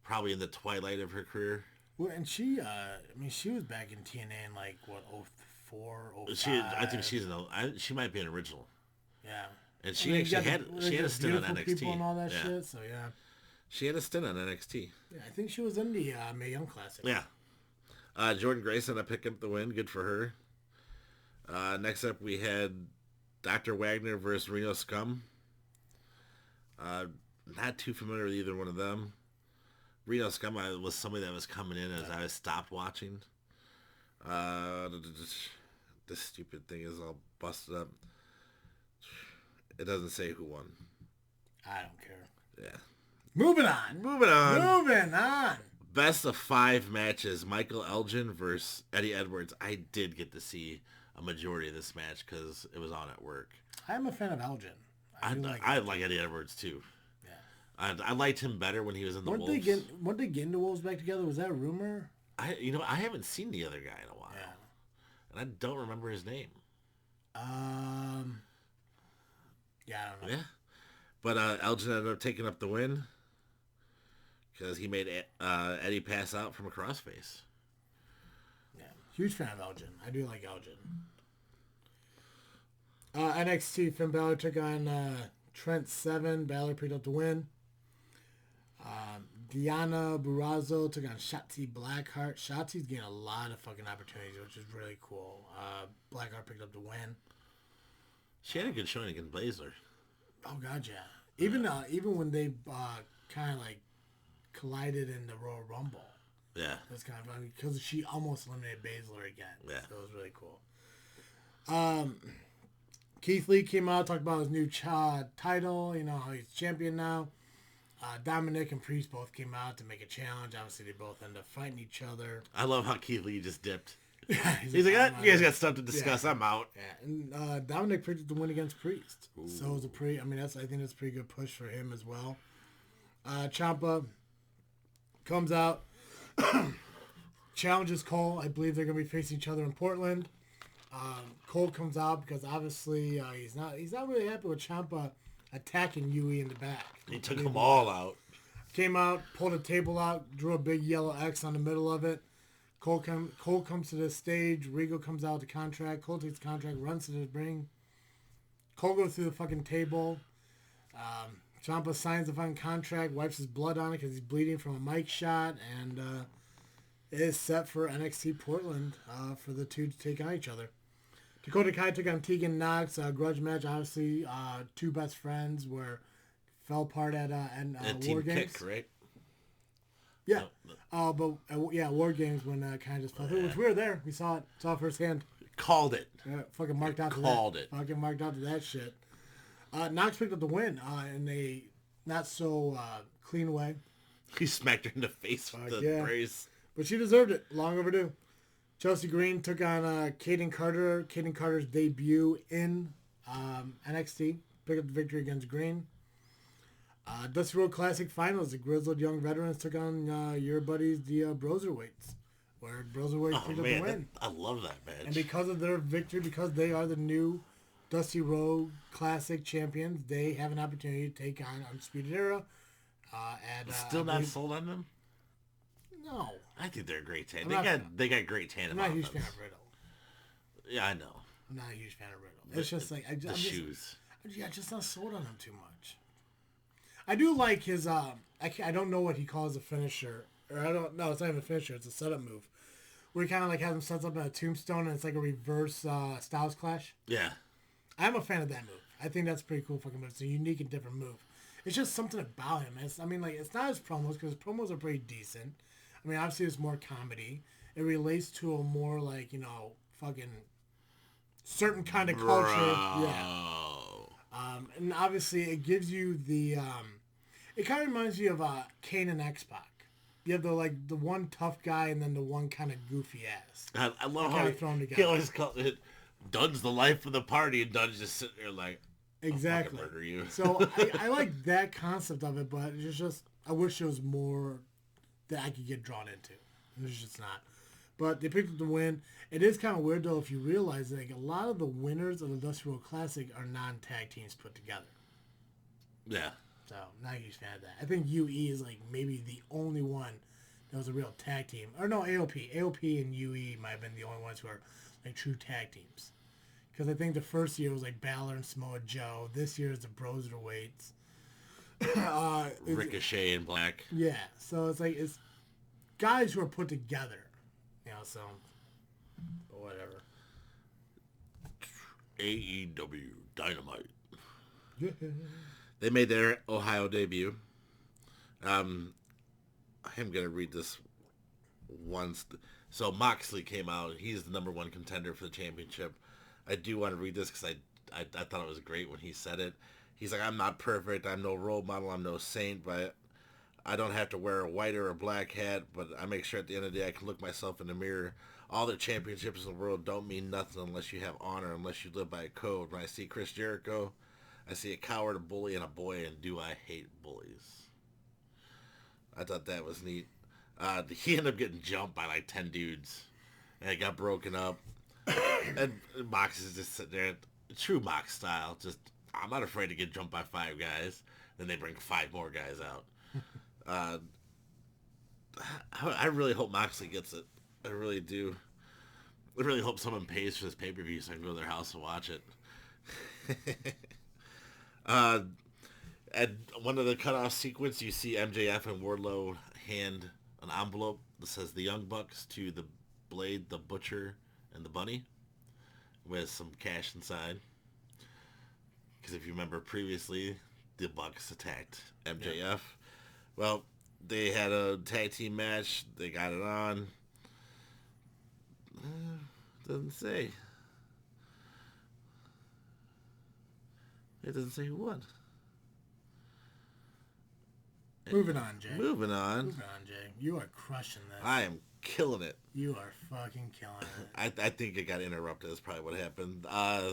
probably in the twilight of her career. Well, and she, she was back in TNA in like what 04, 05. I think she might be an original. Yeah. And she actually had a stint on NXT. People and all that shit. So yeah. She had a stint on NXT. Yeah, I think she was in the Mae Young Classic. Yeah. Jordan Grayson, I picked up the win. Good for her. Next up, we had Dr. Wagner versus Reno Scum. Not too familiar with either one of them. Reno Scum was somebody that was coming in as I stopped watching. This stupid thing is all busted up. It doesn't say who won. I don't care. Yeah. Moving on. Best of 5 matches. Michael Elgin versus Eddie Edwards. I did get to see a majority of this match because it was on at work. I'm a fan of Elgin. I like Eddie Edwards too. Yeah. I liked him better when he was in the Wolves. Weren't they getting the Wolves back together? Was that a rumor? I haven't seen the other guy in a while. Yeah. And I don't remember his name. Yeah, I don't know. Yeah. But Elgin ended up taking up the win because he made Eddie pass out from a crossface. Yeah, huge fan of Elgin. I do like Elgin. NXT, Finn Balor took on Trent Seven. Balor picked up the win. Diana Burazzo took on Shotzi Blackheart. Shotzi's getting a lot of fucking opportunities, which is really cool. Blackheart picked up the win. She had a good showing against Baszler. Oh god, yeah. Even when they kind of like collided in the Royal Rumble. Yeah. That's kind of funny because she almost eliminated Baszler again. Yeah. So it was really cool. Keith Lee came out, talked about his new title, how he's champion now. Dominic and Priest both came out to make a challenge. Obviously, they both end up fighting each other. I love how Keith Lee just dipped. He's like, you guys got stuff to discuss. Yeah. I'm out. Yeah. And Dominic picked up the win against Priest. Ooh. So it was I think that's a pretty good push for him as well. Ciampa comes out, challenges Cole. I believe they're going to be facing each other in Portland. Cole comes out because obviously he's not really happy with Ciampa attacking Yui in the back. He took them all out. Came out, pulled a table out, drew a big yellow X on the middle of it. Cole comes to the stage. Regal comes out with the contract. Cole takes the contract, runs to the ring. Cole goes through the fucking table. Ciampa signs the fucking contract, wipes his blood on it because he's bleeding from a mic shot, and it is set for NXT Portland for the two to take on each other. Dakota Kai took on Tegan Knox. Grudge match, obviously. Two best friends fell apart at War Games. Kick, right? Yeah. War Games when kind of just fell through, which we were there. We saw it firsthand. Called it. Fucking marked out to that. Called it. Fucking marked out to that shit. Knox picked up the win in a not so clean way. He smacked her in the face with the brace. But she deserved it. Long overdue. Chelsea Green took on Kaden Carter. Kaden Carter's debut in NXT. Picked up the victory against Green. Dusty Road Classic Finals. The Grizzled Young Veterans took on your buddies, the Broserweights. Where Broserweights picked up the win. I love that match. And because of their victory, because they are the new Dusty Road Classic champions, they have an opportunity to take on Undisputed Era. Still not sold on them? No. I think they're a great tandem. They got great tandem. I'm not a huge fan of Riddle. Yeah, I know. I'm not a huge fan of Riddle. It's just like the shoes. Just not sold on him too much. I do like his. I don't know what he calls a finisher, or I don't know. It's not even a finisher. It's a setup move, where he kind of like has him set up in a tombstone, and it's like a reverse Styles Clash. Yeah. I'm a fan of that move. I think that's a pretty cool fucking move. It's a unique and different move. It's just something about him. It's not his promos, because his promos are pretty decent. I mean, obviously it's more comedy. It relates to a more like, fucking certain kind of culture. Yeah. And obviously it gives you the, it kind of reminds you of Kane and X-Pac. You have the one tough guy and then the one kind of goofy ass. I love how he always calls it, Dun's the life of the party, and Dun's just sitting there like, exactly. I'll murder you. So I like that concept of it, but it's just I wish there was more that I could get drawn into. There's just not. But they picked up the win. It is kind of weird, though, if you realize like a lot of the winners of the Dusty World Classic are non-tag teams put together. Yeah. So, not a huge fan of that. I think UE is like maybe the only one that was a real tag team. Or no, AOP. AOP and UE might have been the only ones who are like true tag teams. Because I think the first year was like Balor and Samoa Joe. This year is the Broserweights. Ricochet and Black. Yeah, so it's guys who are put together. You know, so but whatever. AEW Dynamite. Yeah. They made their Ohio debut. I'm going to read this once. So Moxley came out. He's the number one contender for the championship. I do want to read this because I thought it was great when he said it. He's like, I'm not perfect. I'm no role model. I'm no saint. But I don't have to wear a white or a black hat. But I make sure at the end of the day I can look myself in the mirror. All the championships in the world don't mean nothing unless you have honor, unless you live by a code. When I see Chris Jericho, I see a coward, a bully, and a boy, and do I hate bullies? I thought that was neat. He ended up getting jumped by like 10 dudes, and it got broken up. And Mox is just sitting there, true Mox style. Just, I'm not afraid to get jumped by 5 guys. Then they bring 5 more guys out. I really hope Moxley gets it. I really do. I really hope someone pays for this pay-per-view so I can go to their house and watch it. At one of the cutoff sequence, you see MJF and Wardlow hand an envelope that says the Young Bucks to the Blade, the Butcher, and the Bunny with some cash inside. Because if you remember previously, the Bucks attacked MJF. Yeah. Well, they had a tag team match. They got it on. Doesn't say. It doesn't say who won. Moving on, Jay. Moving on, Jay. You are crushing this. I am killing it. You are fucking killing it. I think it got interrupted. That's probably what happened.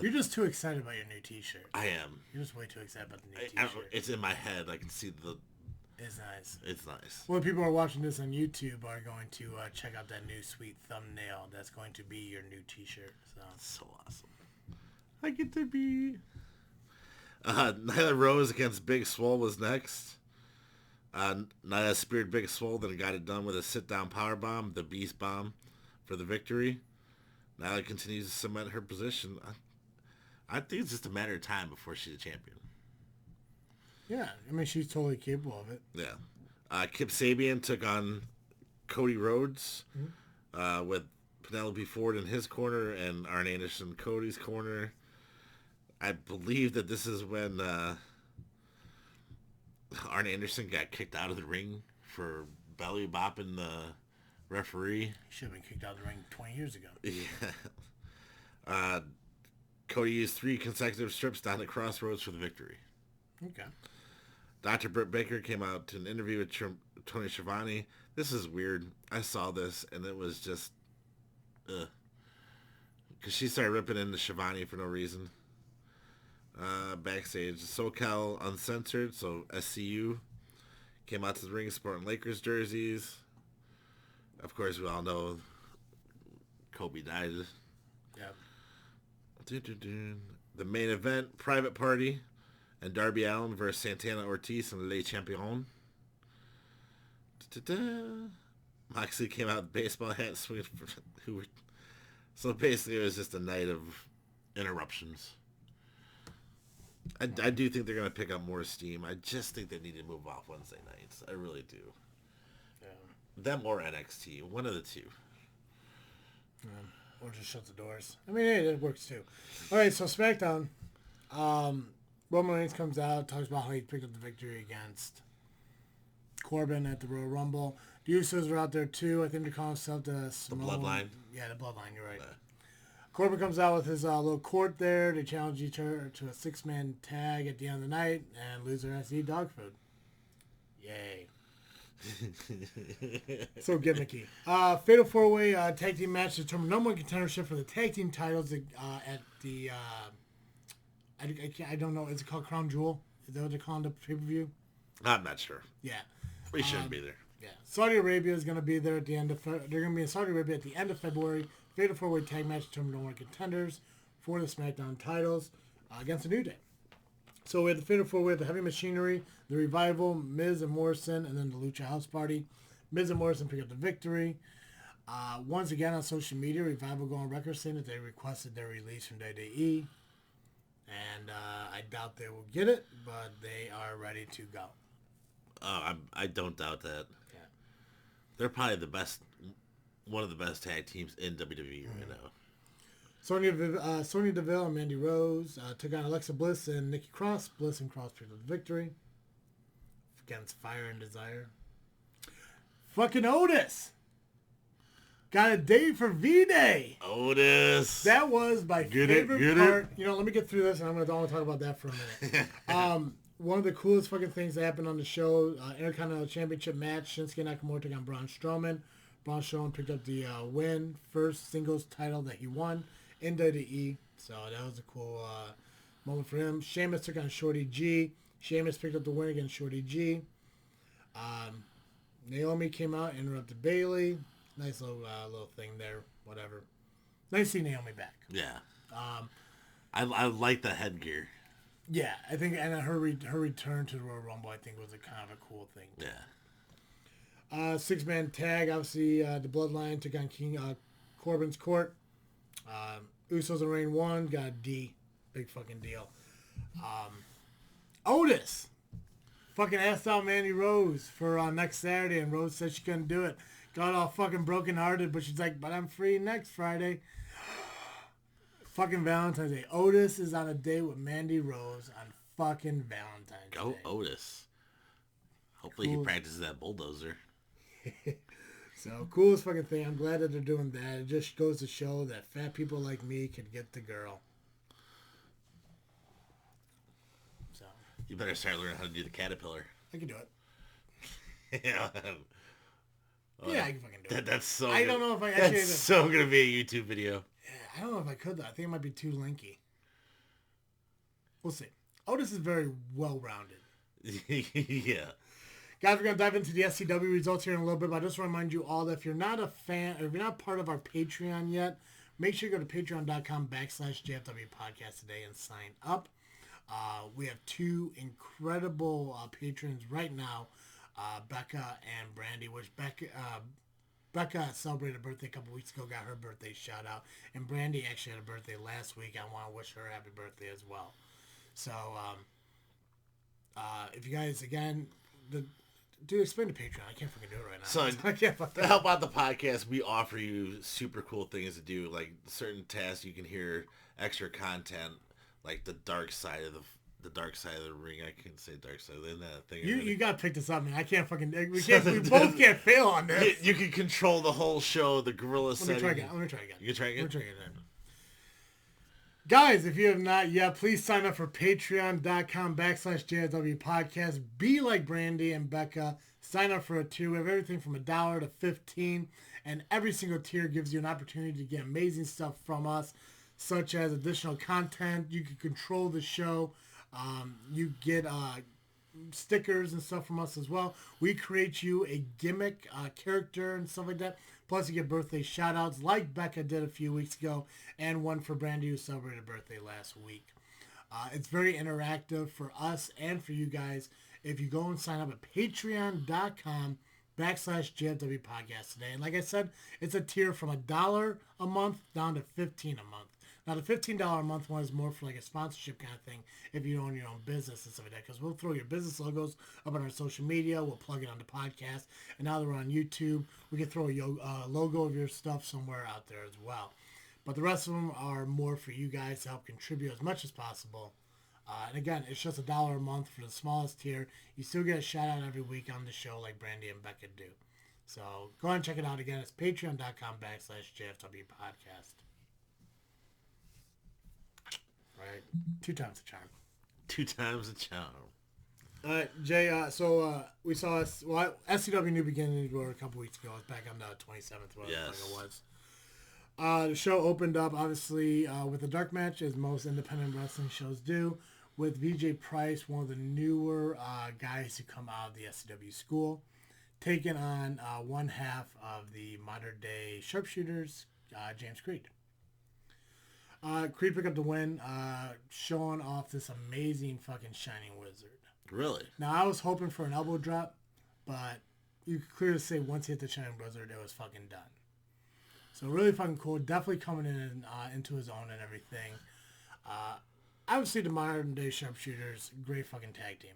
You're just too excited about your new T-shirt. I am. You're just way too excited about the new T-shirt. It's in my head. I can see the... It's nice. It's nice. Well, people who are watching this on YouTube are going to check out that new sweet thumbnail. That's going to be your new T-shirt. So awesome. I get to be... Nyla Rose against Big Swole was next. Nyla speared Big Swole, then got it done with a sit-down powerbomb, the Beast Bomb, for the victory. Nyla continues to cement her position. I think it's just a matter of time before she's a champion. Yeah, I mean, she's totally capable of it. Yeah. Kip Sabian took on Cody Rhodes with Penelope Ford in his corner and Arn Anderson Cody's corner. I believe that this is when Arn Anderson got kicked out of the ring for belly bopping the referee. He should have been kicked out of the ring 20 years ago. Yeah. Cody used 3 consecutive strips down the crossroads for the victory. Okay. Dr. Britt Baker came out to an interview with Tony Schiavone. This is weird. I saw this, and it was just... Because she started ripping into Schiavone for no reason. Backstage, SoCal Uncensored, so SCU, came out to the ring sporting Lakers jerseys. Of course, we all know Kobe died. Yep. The main event, Private Party, and Darby Allin versus Santana Ortiz and Le Champion. Moxley came out with baseball hat swinging. So basically, it was just a night of interruptions. I do think they're going to pick up more steam. I just think they need to move off Wednesday nights. I really do. Yeah. Them or NXT. One of the two. Or just shut the doors. I mean, hey, it works too. All right, so SmackDown. Roman Reigns comes out, talks about how he picked up the victory against Corbin at the Royal Rumble. The Usos are out there too. I think they're calling themselves the Bloodline. Yeah, the Bloodline. You're right. Corbin comes out with his little court there. They challenge each other to a 6-man tag at the end of the night, and loser has to eat dog food. Yay. So gimmicky. Fatal 4-way tag team match determined number 1 contendership for the tag team titles at the... I don't know. Is it called Crown Jewel? Is that what they're calling the pay-per-view? I'm not sure. Yeah. We shouldn't be there. Yeah, Saudi Arabia is going to be there at the end of. They're going to be in Saudi Arabia at the end of February. Fatal 4-way tag match determined one contenders for the SmackDown titles against the New Day. So we have the Fatal 4-way, the Heavy Machinery, the Revival, Miz and Morrison, and then the Lucha House Party. Miz and Morrison pick up the victory. Once again on social media, Revival go on record saying that they requested their release from WWE. And I doubt they will get it, but they are ready to go. I don't doubt that. Yeah. They're probably one of the best tag teams in WWE right now. Sonya Deville and Mandy Rose took on Alexa Bliss and Nikki Cross. Bliss and Cross picked up the victory against Fire and Desire. Fucking Otis got a date for V-Day. Otis. That was my favorite part. You know, let me get through this, and I'm going to talk about that for a minute. One of the coolest fucking things that happened on the show, Intercontinental Championship match, Shinsuke Nakamura took on Braun Strowman. Braun Strowman picked up the win, first singles title that he won in WWE. So that was a cool moment for him. Sheamus took on Shorty G. Sheamus picked up the win against Shorty G. Naomi came out and interrupted Bayley. Nice little thing there. Whatever. Nice to see Naomi back. Yeah. I like the headgear. Yeah, I think, and her return to the Royal Rumble, I think, was a kind of a cool thing. Yeah. 6-man tag, obviously, the Bloodline took on King Corbin's Court. Usos and Reign won, got a D. Big fucking deal. Otis fucking asked out Mandy Rose for next Saturday, and Rose said she couldn't do it. Got all fucking broken-hearted, but she's like, but I'm free next Friday. Fucking Valentine's Day. Otis is on a date with Mandy Rose on fucking Valentine's Day. Go Otis. Hopefully he practices that bulldozer. So, coolest fucking thing. I'm glad that they're doing that. It just goes to show that fat people like me can get the girl. So. You better start learning how to do the caterpillar. I can do it. Yeah. Yeah, I can fucking do it. That's so I don't know if I actually... That's so going to be a YouTube video. Yeah, I don't know if I could, though. I think it might be too linky. We'll see. Otis is very well-rounded. Yeah. Guys, we're going to dive into the SCW results here in a little bit, but I just want to remind you all that if you're not a fan, or if you're not part of our Patreon yet, make sure you go to patreon.com/JFW podcast today and sign up. We have two incredible patrons right now, Becca and Brandy, which Becca celebrated a birthday a couple weeks ago, got her birthday shout out, and Brandy actually had a birthday last week. I want to wish her a happy birthday as well. So, if you guys, again, dude, explain to Patreon. I can't fucking do it right now. So, to help out the podcast, we offer you super cool things to do, like certain tasks. You can hear extra content, like the dark side of the ring. I can't say dark side. Isn't that a thing? You gotta pick this up, man. I can't fucking. We both can't fail on this. You can control the whole show. The gorilla setting. Let me try again. You can try again. Guys, if you have not yet, please sign up for patreon.com/JFW podcast. Be like Brandy and Becca. Sign up for a tier. We have everything from $1 to $15, and every single tier gives you an opportunity to get amazing stuff from us, such as additional content. You can control the show. You get stickers and stuff from us as well. We create you a gimmick character and stuff like that. Plus, you get birthday shout-outs like Becca did a few weeks ago, and one for Brandy who celebrated a birthday last week. It's very interactive for us and for you guys. If you go and sign up at patreon.com/JFW podcast today. And like I said, it's a tier from $1 a month down to $15 a month. Now, the $15 a month one is more for like a sponsorship kind of thing if you own your own business and stuff like that. Because we'll throw your business logos up on our social media. We'll plug it on the podcast. And now that we're on YouTube, we can throw a logo of your stuff somewhere out there as well. But the rest of them are more for you guys to help contribute as much as possible. And again, it's just $1 a month for the smallest tier. You still get a shout out every week on the show like Brandy and Becca do. So go ahead and check it out again. It's patreon.com/JFW podcast. Right. 2 times the charm. 2 times the charm. All right, Jay. We saw SCW New Beginnings a couple weeks ago. It was back on the 27th. Yes. It was. The show opened up, obviously, with a dark match, as most independent wrestling shows do, with VJ Price, one of the newer guys who come out of the SCW school, taking on one half of the modern day sharpshooters, James Creed. Creed picked up the win, showing off this amazing fucking Shining Wizard. Really? Now, I was hoping for an elbow drop, but you could clearly say once he hit the Shining Wizard, it was fucking done. So really fucking cool. Definitely coming in into his own and everything. Obviously, the modern day sharpshooters, great fucking tag team.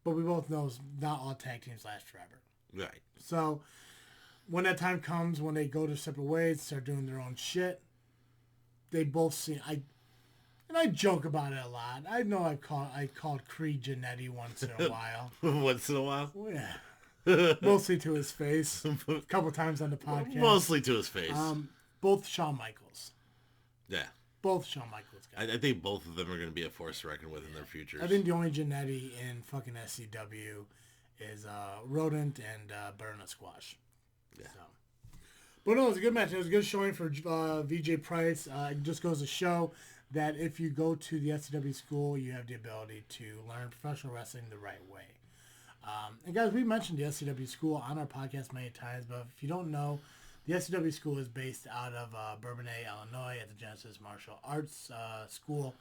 But we both know not all tag teams last forever. Right. So when that time comes, when they go their separate ways, start doing their own shit, they both seem... I joke about it a lot. I know I called Creed Janetti once in a while. Once in a while? Well, yeah. Mostly to his face. A couple times on the podcast. Mostly to his face. Both Shawn Michaels. Yeah. Both Shawn Michaels guys. I think both of them are going to be a force to reckon with in their futures. I think the only Janetti in fucking SCW is Rodent and Burna Squash. Yeah. So. But no, it was a good match. It was a good showing for VJ Price. It just goes to show that if you go to the SCW school, you have the ability to learn professional wrestling the right way. And guys, we mentioned the SCW school on our podcast many times, but if you don't know, the SCW school is based out of Bourbonnais, Illinois, at the Genesis Martial Arts School.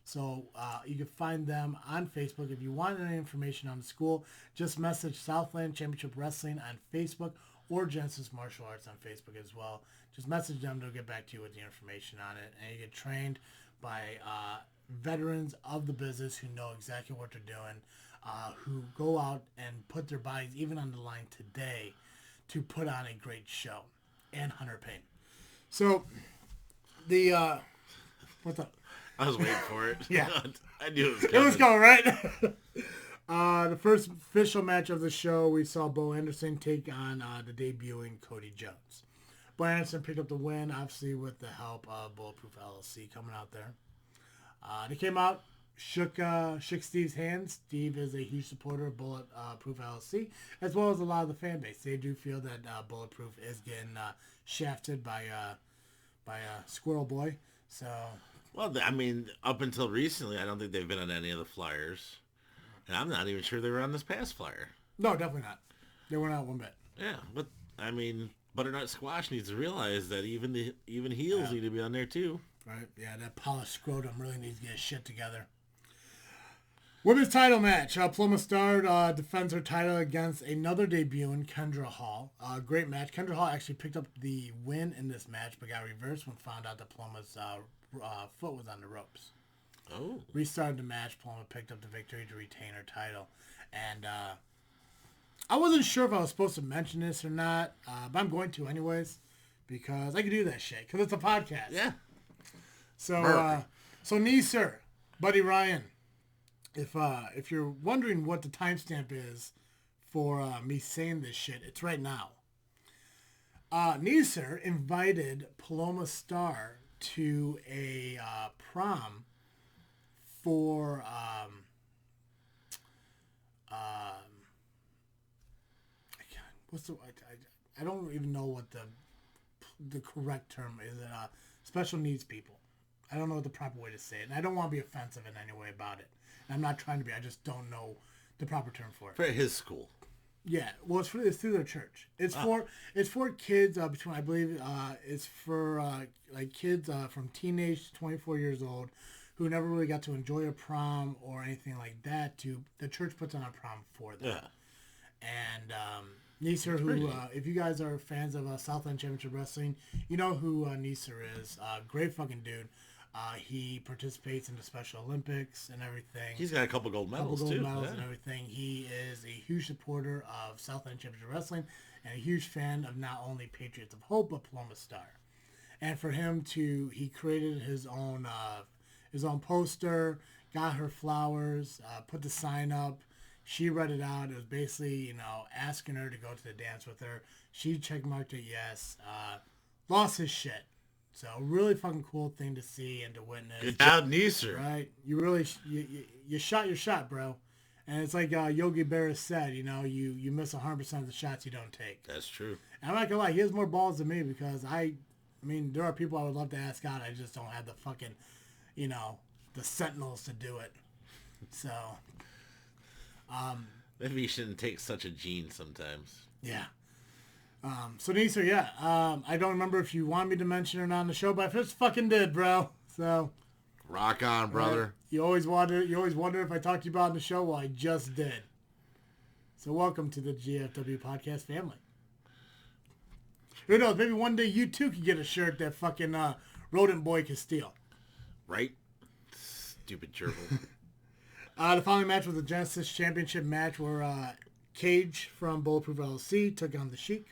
So you can find them on Facebook. If you want any information on the school, just message Southland Championship Wrestling on Facebook or Genesis Martial Arts on Facebook as well. Just message them. They'll get back to you with the information on it. And you get trained by veterans of the business who know exactly what they're doing, who go out and put their bodies even on the line today to put on a great show. And Hunter Payne. So, the, what's up? I was waiting for it. Yeah. I knew it was coming. It was going, right? The first official match of the show, we saw Bo Anderson take on the debuting Cody Jones. Bo Anderson picked up the win, obviously with the help of Bulletproof LLC coming out there. They came out, shook Steve's hand. Steve is a huge supporter of Bulletproof LLC, as well as a lot of the fan base. They do feel that Bulletproof is getting shafted by Squirrel Boy. So, well, I mean, up until recently, I don't think they've been on any of the flyers, and I'm not even sure they were on this past flyer. No, definitely not. They weren't out one bit. Yeah, but I mean, Butternut Squash needs to realize that even heels need to be on there too. Right? Yeah, that polished scrotum really needs to get his shit together. Women's title match. Paloma Star defends her title against another debutant, Kendra Hall. Great match. Kendra Hall actually picked up the win in this match, but got reversed when found out that Paloma's foot was on the ropes. Oh. Restarted the match. Paloma picked up the victory to retain her title. And I wasn't sure if I was supposed to mention this or not, but I'm going to anyways, because I can do that shit, because it's a podcast. Yeah. So, Neeser, Buddy Ryan, if you're wondering what the timestamp is for me saying this shit, it's right now. Neeser invited Paloma Star to a prom for I don't even know what the correct term is. Special needs people. I don't know the proper way to say it, and I don't want to be offensive in any way about it. And I'm not trying to be. I just don't know the proper term for it. For his school. Yeah, well, it's through their church. It's for kids between, I believe it's for like kids from teenage to 24 years old who never really got to enjoy a prom or anything like that. The church puts on a prom for them. Yeah. And Neeser, who if you guys are fans of Southland Championship Wrestling, you know who Neeser is. Great fucking dude. He participates in the Special Olympics and everything. He's got a couple gold medals, and everything. He is a huge supporter of Southland Championship Wrestling and a huge fan of not only Patriots of Hope, but Paloma Star. And for him he created his own poster, got her flowers, put the sign up. She read it out. It was basically, asking her to go to the dance with her. She checkmarked it yes. Lost his shit. So really fucking cool thing to see and to witness. Good job, Neeser. Right? You really you shot your shot, bro. And it's like Yogi Berra said, you miss 100% of the shots you don't take. That's true. And I'm not gonna lie, he has more balls than me because I mean, there are people I would love to ask out. I just don't have the fucking, the sentinels to do it. So, Maybe you shouldn't take such a gene sometimes. Yeah. So Nisa, yeah. I don't remember if you wanted me to mention it on the show, but I just fucking did, bro. So. Rock on, brother. You always wonder if I talked to you about it on the show. Well, I just did. So welcome to the GFW podcast family. Who knows? Maybe one day you too could get a shirt that fucking Rodent Boy can steal. Right? Stupid gerbil. The following match was a Genesis Championship match where Cage from Bulletproof LLC took on the Sheik.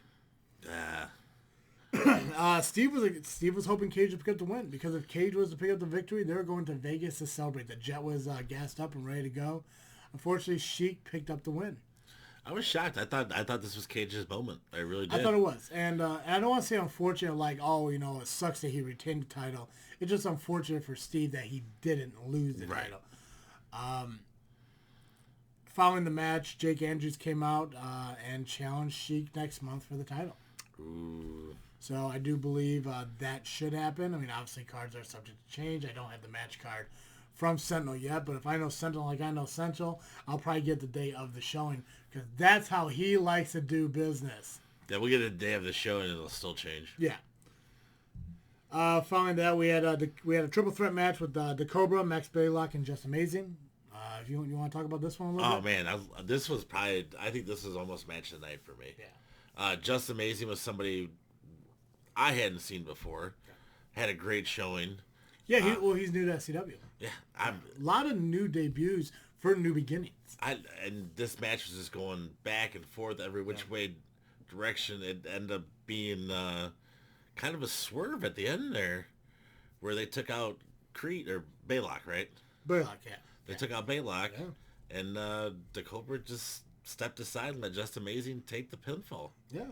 Steve was hoping Cage would pick up the win, because if Cage was to pick up the victory, they were going to Vegas to celebrate. The jet was gassed up and ready to go. Unfortunately, Sheik picked up the win. I was shocked. I thought this was Cage's moment. I really did. I thought it was, and I don't want to say unfortunate, like, oh, you know, it sucks that he retained the title. It's just unfortunate for Steve that he didn't lose the title. Following the match, Jake Andrews came out and challenged Sheik next month for the title. Ooh. So I do believe that should happen. I mean, obviously cards are subject to change. I don't have the match card from Sentinel yet, but if I know Sentinel like I know Central, I'll probably get the day of the showing, because that's how he likes to do business. Yeah, we'll get a day of the show and it'll still change. Yeah. Following that, we had a triple threat match with the Cobra, Max Baylock, and Just Amazing. If you want to talk about this one a little bit? Oh man, this was probably, I think this was almost match of the night for me. Yeah. Just Amazing was somebody I hadn't seen before. Had a great showing. Yeah, he's new to SCW. Yeah, a lot of new debuts for New Beginnings. And this match was just going back and forth every which way direction. It ended up being kind of a swerve at the end there, where they took out Creed or Baylock, right? Baylock, yeah. They took out Baylock, and the Cobra just stepped aside and let Just Amazing take the pinfall. Yeah.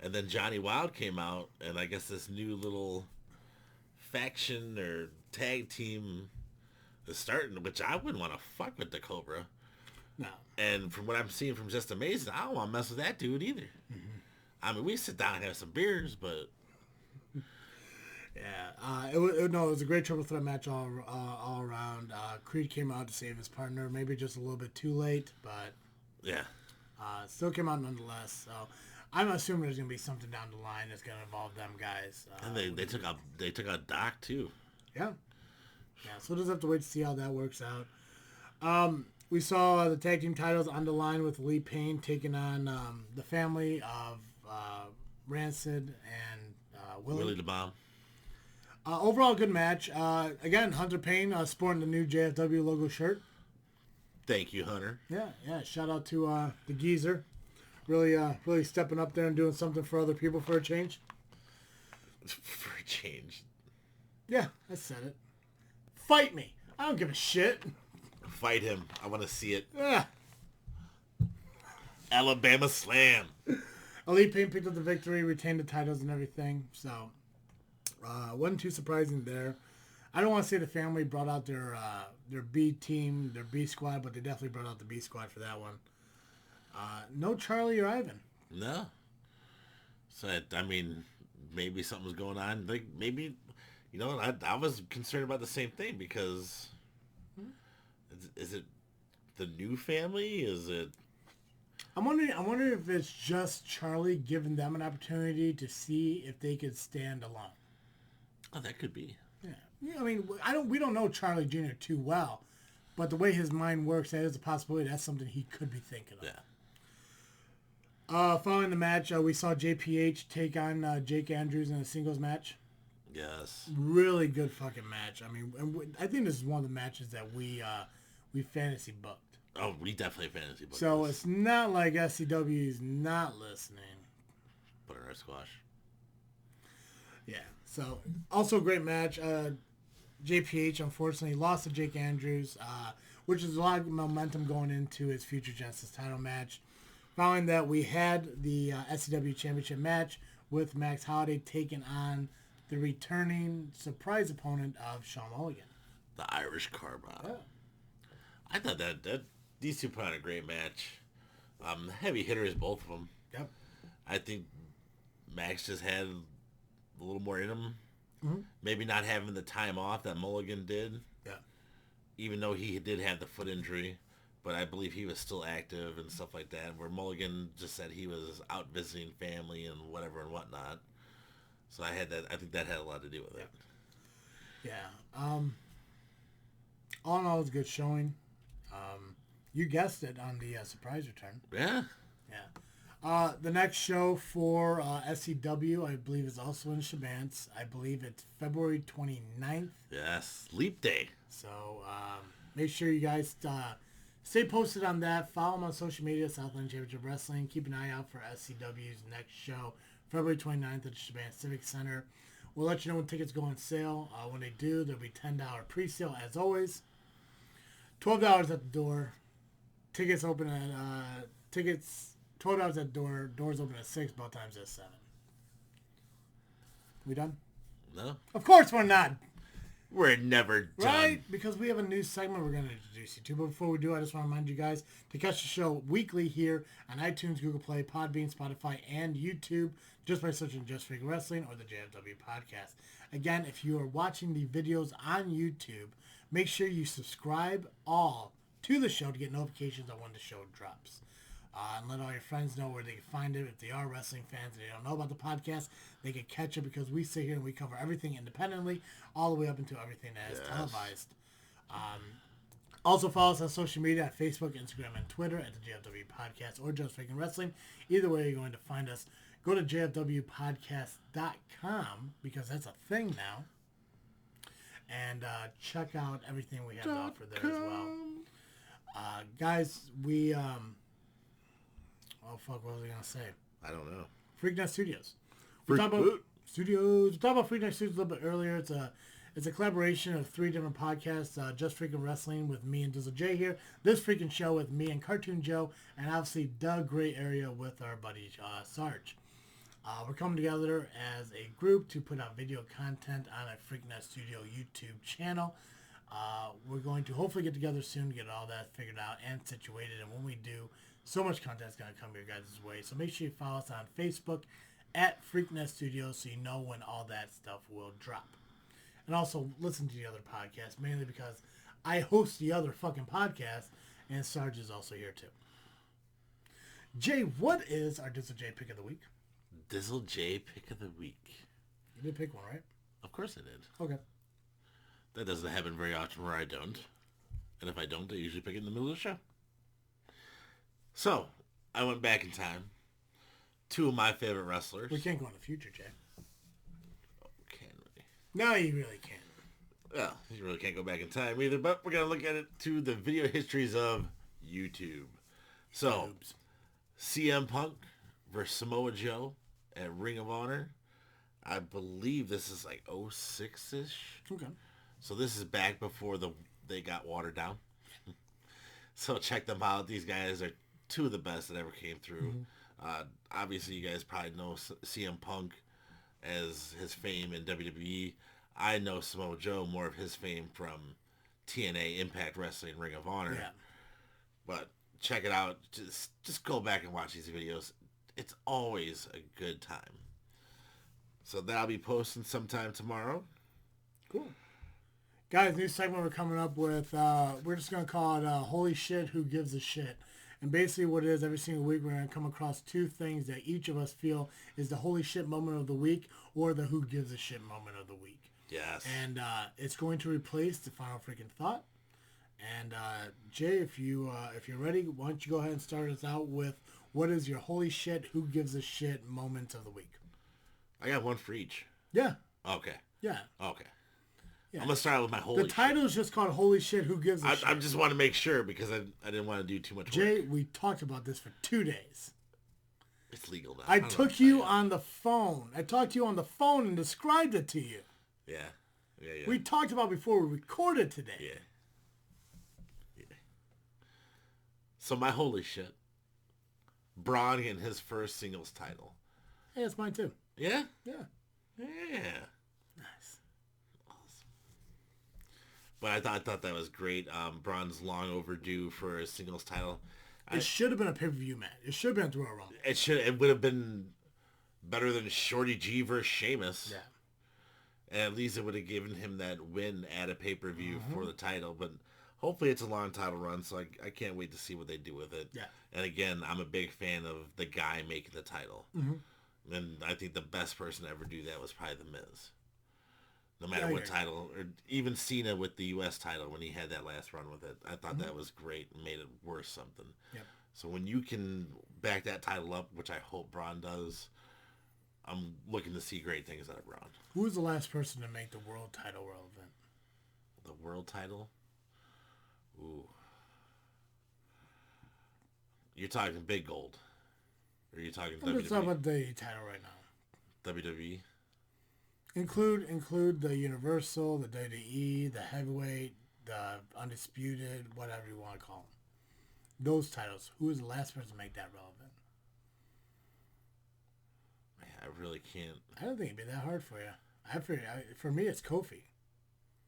And then Johnny Wild came out, and I guess this new little faction or tag team is starting, which I wouldn't want to fuck with the Cobra. No. And from what I'm seeing from Just Amazing, I don't want to mess with that dude either. Mm-hmm. I mean, we sit down and have some beers, but... Yeah, it was a great triple threat match all around. Creed came out to save his partner, maybe just a little bit too late, but yeah, still came out nonetheless. So I'm assuming there's gonna be something down the line that's gonna involve them guys. And they took out Doc too. Yeah. So we'll just have to wait to see how that works out. We saw the tag team titles on the line with Lee Payne taking on the family of Rancid and Willie the Bomb. Overall, good match. Again, Hunter Payne sporting the new JFW logo shirt. Thank you, Hunter. Yeah. Shout out to the geezer. Really stepping up there and doing something for other people for a change. For a change. Yeah, I said it. Fight me. I don't give a shit. Fight him. I want to see it. Yeah. Alabama Slam. Elite Payne picked up the victory, retained the titles and everything. So, wasn't too surprising there. I don't want to say the family brought out their B team, their B squad, but they definitely brought out the B squad for that one. No Charlie or Ivan. No. So, I mean, maybe something was going on. Like, maybe, you know, I was concerned about the same thing, because is it the new family? Is it... I'm wondering if it's just Charlie giving them an opportunity to see if they could stand alone. Oh, that could be. Yeah. I mean, we don't know Charlie Jr. too well, but the way his mind works, that is a possibility. That's something he could be thinking of. Yeah. Following the match, we saw JPH take on Jake Andrews in a singles match. Yes. Really good fucking match. I mean, I think this is one of the matches that we fantasy booked. Oh, we definitely fantasy booked. So this. It's not like SCW is not listening. Put in our squash. Yeah. So also a great match. JPH unfortunately lost to Jake Andrews, which is a lot of momentum going into his future Genesis title match. Following that, we had the SCW Championship match with Max Holiday taking on the returning surprise opponent of Sean Mulligan. The Irish Carbine. Yeah. I thought that these two put on a great match. Heavy hitters, both of them. Yep. I think Max just had a little more in him. Mm-hmm. Maybe not having the time off that Mulligan did. Yeah. Even though he did have the foot injury. but I believe he was still active and stuff like that. Where Mulligan just said he was out visiting family and whatever and whatnot. So I think that had a lot to do with it. Yeah. All in all, it was a good showing. You guessed it on the surprise return. Yeah. Yeah. The next show for SCW, I believe, is also in Shabance. I believe it's February 29th. Yes. Leap Day. So make sure you guys stay posted on that. Follow them on social media, Southland Championship Wrestling. Keep an eye out for SCW's next show, February 29th at the Shabance Civic Center. We'll let you know when tickets go on sale. When they do, there'll be $10 pre-sale as always. $12 at the door. Tickets open at $12 at the door. Doors open at 6. Bell times at 7. We done? No. Of course we're not. We're never done. Right? Because we have a new segment we're going to introduce you to. But before we do, I just want to remind you guys to catch the show weekly here on iTunes, Google Play, Podbean, Spotify, and YouTube just by searching Just Freakin' Wrestling or the JFW Podcast. Again, if you are watching the videos on YouTube, make sure you subscribe all to the show to get notifications on when the show drops. And let all your friends know where they can find it. If they are wrestling fans and they don't know about the podcast, they can catch it because we sit here and we cover everything independently, all the way up into everything that is televised. Also follow us on social media at Facebook, Instagram, and Twitter at the JFW Podcast or Just Freakin' Wrestling. Either way, you're going to find us. Go to jfwpodcast.com because that's a thing now. And check out everything we have to offer there as well. Guys, we... oh, fuck, what was I going to say? I don't know. Freaknet Studios. We talked about Freaknet Studios a little bit earlier. It's a collaboration of 3 different podcasts. Just Freakin' Wrestling with me and Dizzle J here. This Freakin' Show with me and Cartoon Joe. And obviously, the Gray Area with our buddy Sarge. We're coming together as a group to put out video content on a Freaknet Studio YouTube channel. We're going to hopefully get together soon to get all that figured out and situated. And when we do, so much content is going to come your guys' way. So make sure you follow us on Facebook at Freaknet Studios so you know when all that stuff will drop. And also listen to the other podcasts, mainly because I host the other fucking podcast, and Sarge is also here too. Jay, what is our Dizzle J pick of the week? Dizzle J pick of the week. You did pick one, right? Of course I did. Okay. That doesn't happen very often where I don't. And if I don't, I usually pick it in the middle of the show. So, I went back in time. 2 of my favorite wrestlers. We can't go in the future, Jay. Oh, can we? No, you really can't. Well, you really can't go back in time either, but we're going to look at it to the video histories of YouTube. So, CM Punk versus Samoa Joe at Ring of Honor. I believe this is like 06-ish. Okay. So this is back before they got watered down. So check them out. These guys are 2 of the best that ever came through. Mm-hmm. Obviously, you guys probably know CM Punk as his fame in WWE. I know Samoa Joe more of his fame from TNA, Impact Wrestling, Ring of Honor. Yeah. But check it out. Just go back and watch these videos. It's always a good time. So that'll be posting sometime tomorrow. Cool. Guys, new segment we're coming up with. We're just going to call it Holy Shit, Who Gives a Shit? And basically what it is, every single week we're going to come across 2 things that each of us feel is the holy shit moment of the week or the who gives a shit moment of the week. Yes. And it's going to replace the final freaking thought. And Jay, if you're ready, why don't you go ahead and start us out with what is your holy shit, who gives a shit moment of the week? I got one for each. Yeah. Okay. Yeah. Okay. Yeah. I'm going to start out with my holy shit. The title is just called Holy Shit, Who Gives a Shit? I just want to make sure because I didn't want to do too much work. Jay, we talked about this for 2 days. It's legal now. I took you on the phone. I talked to you on the phone and described it to you. Yeah. We talked about before we recorded today. Yeah. So my holy shit, Braun getting his first singles title. Hey, it's mine too. Yeah? Yeah. Nice. Awesome. But I thought that was great. Braun's long overdue for a singles title. It should have been a pay-per-view match. It should have been a Royal Rumble. It would have been better than Shorty G versus Sheamus. Yeah. And at least it would have given him that win at a pay-per-view for the title. But hopefully it's a long title run, so I can't wait to see what they do with it. Yeah. And again, I'm a big fan of the guy making the title. Mm-hmm. And I think the best person to ever do that was probably The Miz. No matter what title, or even Cena with the U.S. title when he had that last run with it. I thought that was great and made it worth something. Yep. So when you can back that title up, which I hope Braun does, I'm looking to see great things out of Braun. Who was the last person to make the world title relevant? The world title? Ooh. You're talking Big Gold. Or are you talking WWE? I'm just talking about the title right now. WWE? Include the Universal, the WWE, the Heavyweight, the Undisputed, whatever you want to call them. Those titles. Who was the last person to make that relevant? Man, I really can't. I don't think it'd be that hard for you. For me, it's Kofi.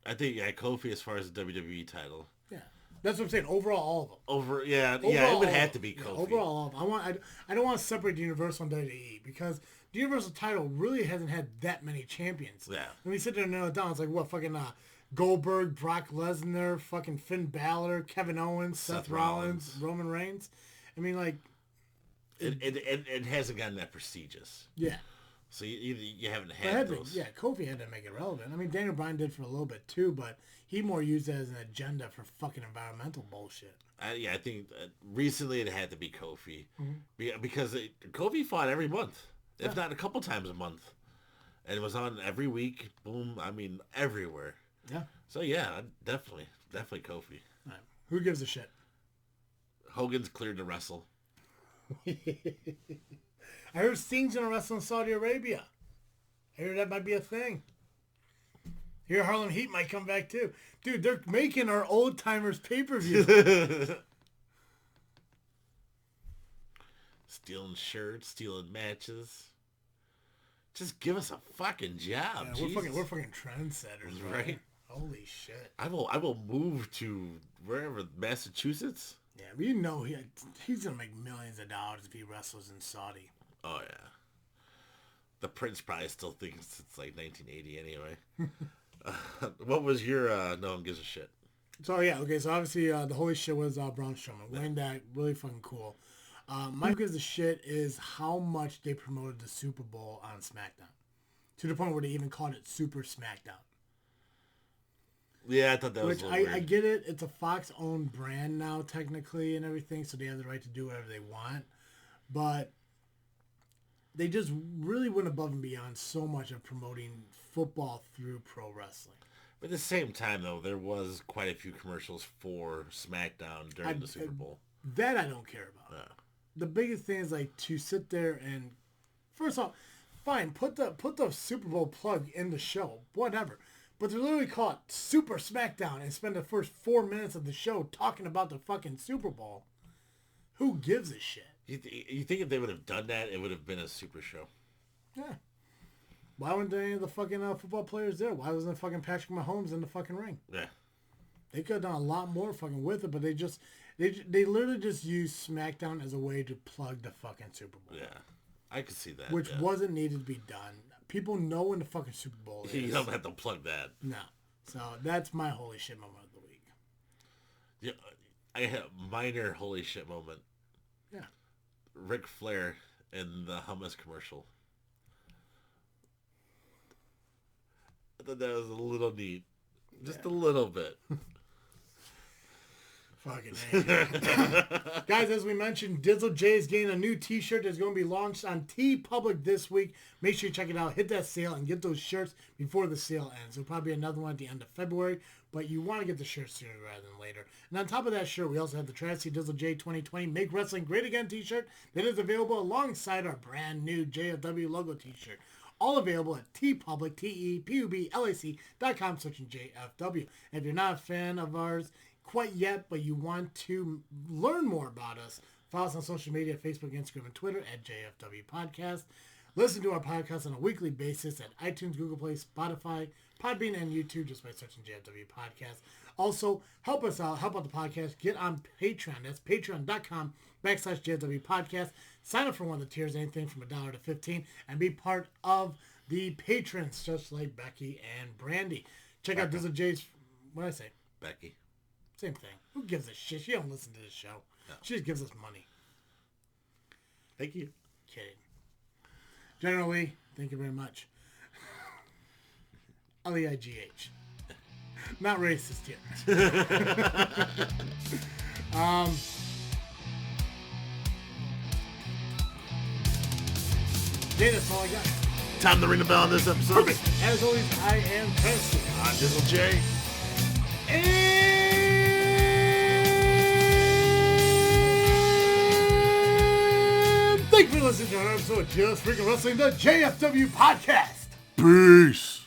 I think, Kofi as far as the WWE title. Yeah. That's what I'm saying. Overall, all of them. Overall, it would have to be Kofi. Yeah, overall, all of them. I don't want to separate the Universal and WWE because the Universal title really hasn't had that many champions. Yeah. When we sit there and nail it down, it's like, what, fucking Goldberg, Brock Lesnar, fucking Finn Balor, Kevin Owens, Seth Rollins, Roman Reigns. I mean, like... It hasn't gotten that prestigious. Yeah. So you haven't had those. Kofi had to make it relevant. I mean, Daniel Bryan did for a little bit too, but he more used it as an agenda for fucking environmental bullshit. I think recently it had to be Kofi. Mm-hmm. Because Kofi fought every month, if not a couple times a month. And it was on every week. Boom. I mean, everywhere. Yeah. So, yeah, definitely Kofi. All right. Who gives a shit? Hogan's cleared to wrestle. I heard Sting's gonna wrestle in Saudi Arabia. I heard that might be a thing. Here, Harlem Heat might come back too. Dude, they're making our old timers pay-per-view. Stealing shirts, stealing matches. Just give us a fucking job. Yeah, we're fucking trendsetters, right? Holy shit! I will move to wherever, Massachusetts. Yeah, but you know he's gonna make millions of dollars if he wrestles in Saudi. Oh yeah. The Prince probably still thinks it's like 1980 anyway. What was your no one gives a shit? So yeah, okay. So obviously the holy shit was Braun Strowman. Wearing that, really fucking cool. My gives a shit is how much they promoted the Super Bowl on SmackDown, to the point where they even called it Super Smackdown. Yeah, I thought that was a little weird. I get it. It's a Fox-owned brand now, technically, and everything, so they have the right to do whatever they want. But they just really went above and beyond so much of promoting football through pro wrestling. But at the same time, though, there was quite a few commercials for SmackDown during the Super Bowl. That I don't care about. Yeah. The biggest thing is like to sit there and, first off, fine, put the Super Bowl plug in the show, whatever. But to literally call it Super Smackdown and spend the first 4 minutes of the show talking about the fucking Super Bowl, who gives a shit? You think if they would have done that, it would have been a super show? Yeah. Why weren't any of the fucking football players there? Why wasn't fucking Patrick Mahomes in the fucking ring? Yeah. They could have done a lot more fucking with it, but they literally just used SmackDown as a way to plug the fucking Super Bowl. Yeah. I could see that. Which wasn't needed to be done. People know when the fucking Super Bowl is. You don't have to plug that. No. So that's my holy shit moment of the week. Yeah, I had a minor holy shit moment. Yeah. Ric Flair in the hummus commercial. I thought that was a little neat. Just a little bit. Fucking A. Guys, as we mentioned, Dizzle J is getting a new t-shirt that's going to be launched on TeePublic this week. Make sure you check it out. Hit that sale and get those shirts before the sale ends. There'll probably be another one at the end of February, but you want to get the shirt sooner rather than later. And on top of that shirt, we also have the Trashy Dizzle J 2020 Make Wrestling Great Again t-shirt that is available alongside our brand new JFW logo t-shirt. All available at TeePublic, TeePublic.com, searching JFW. And if you're not a fan of ours quite yet, but you want to learn more about us, follow us on social media, Facebook, Instagram, and Twitter at JFW Podcast. Listen to our podcast on a weekly basis at iTunes, Google Play, Spotify, Podbean, and YouTube just by searching JFW Podcast. Also, help us out, help out the podcast, get on Patreon. That's patreon.com/JFW Podcast. Sign up for one of the tiers, anything from $1 to $15, and be part of the patrons, just like Becky and Brandy. Check out Dizzle J's, what did I say? Becky. Same thing. Who gives a shit? She don't listen to this show. No. She just gives us money. Thank you. Kidding. Generally, thank you very much. L-E-I-G-H. Not racist here. Jay, that's all I got. Time to ring the bell on this episode. Perfect. As always, I am Preston. I'm Dizzle J. And thank you for listening to another episode of Just Freakin' Wrestling, the JFW Podcast. Peace.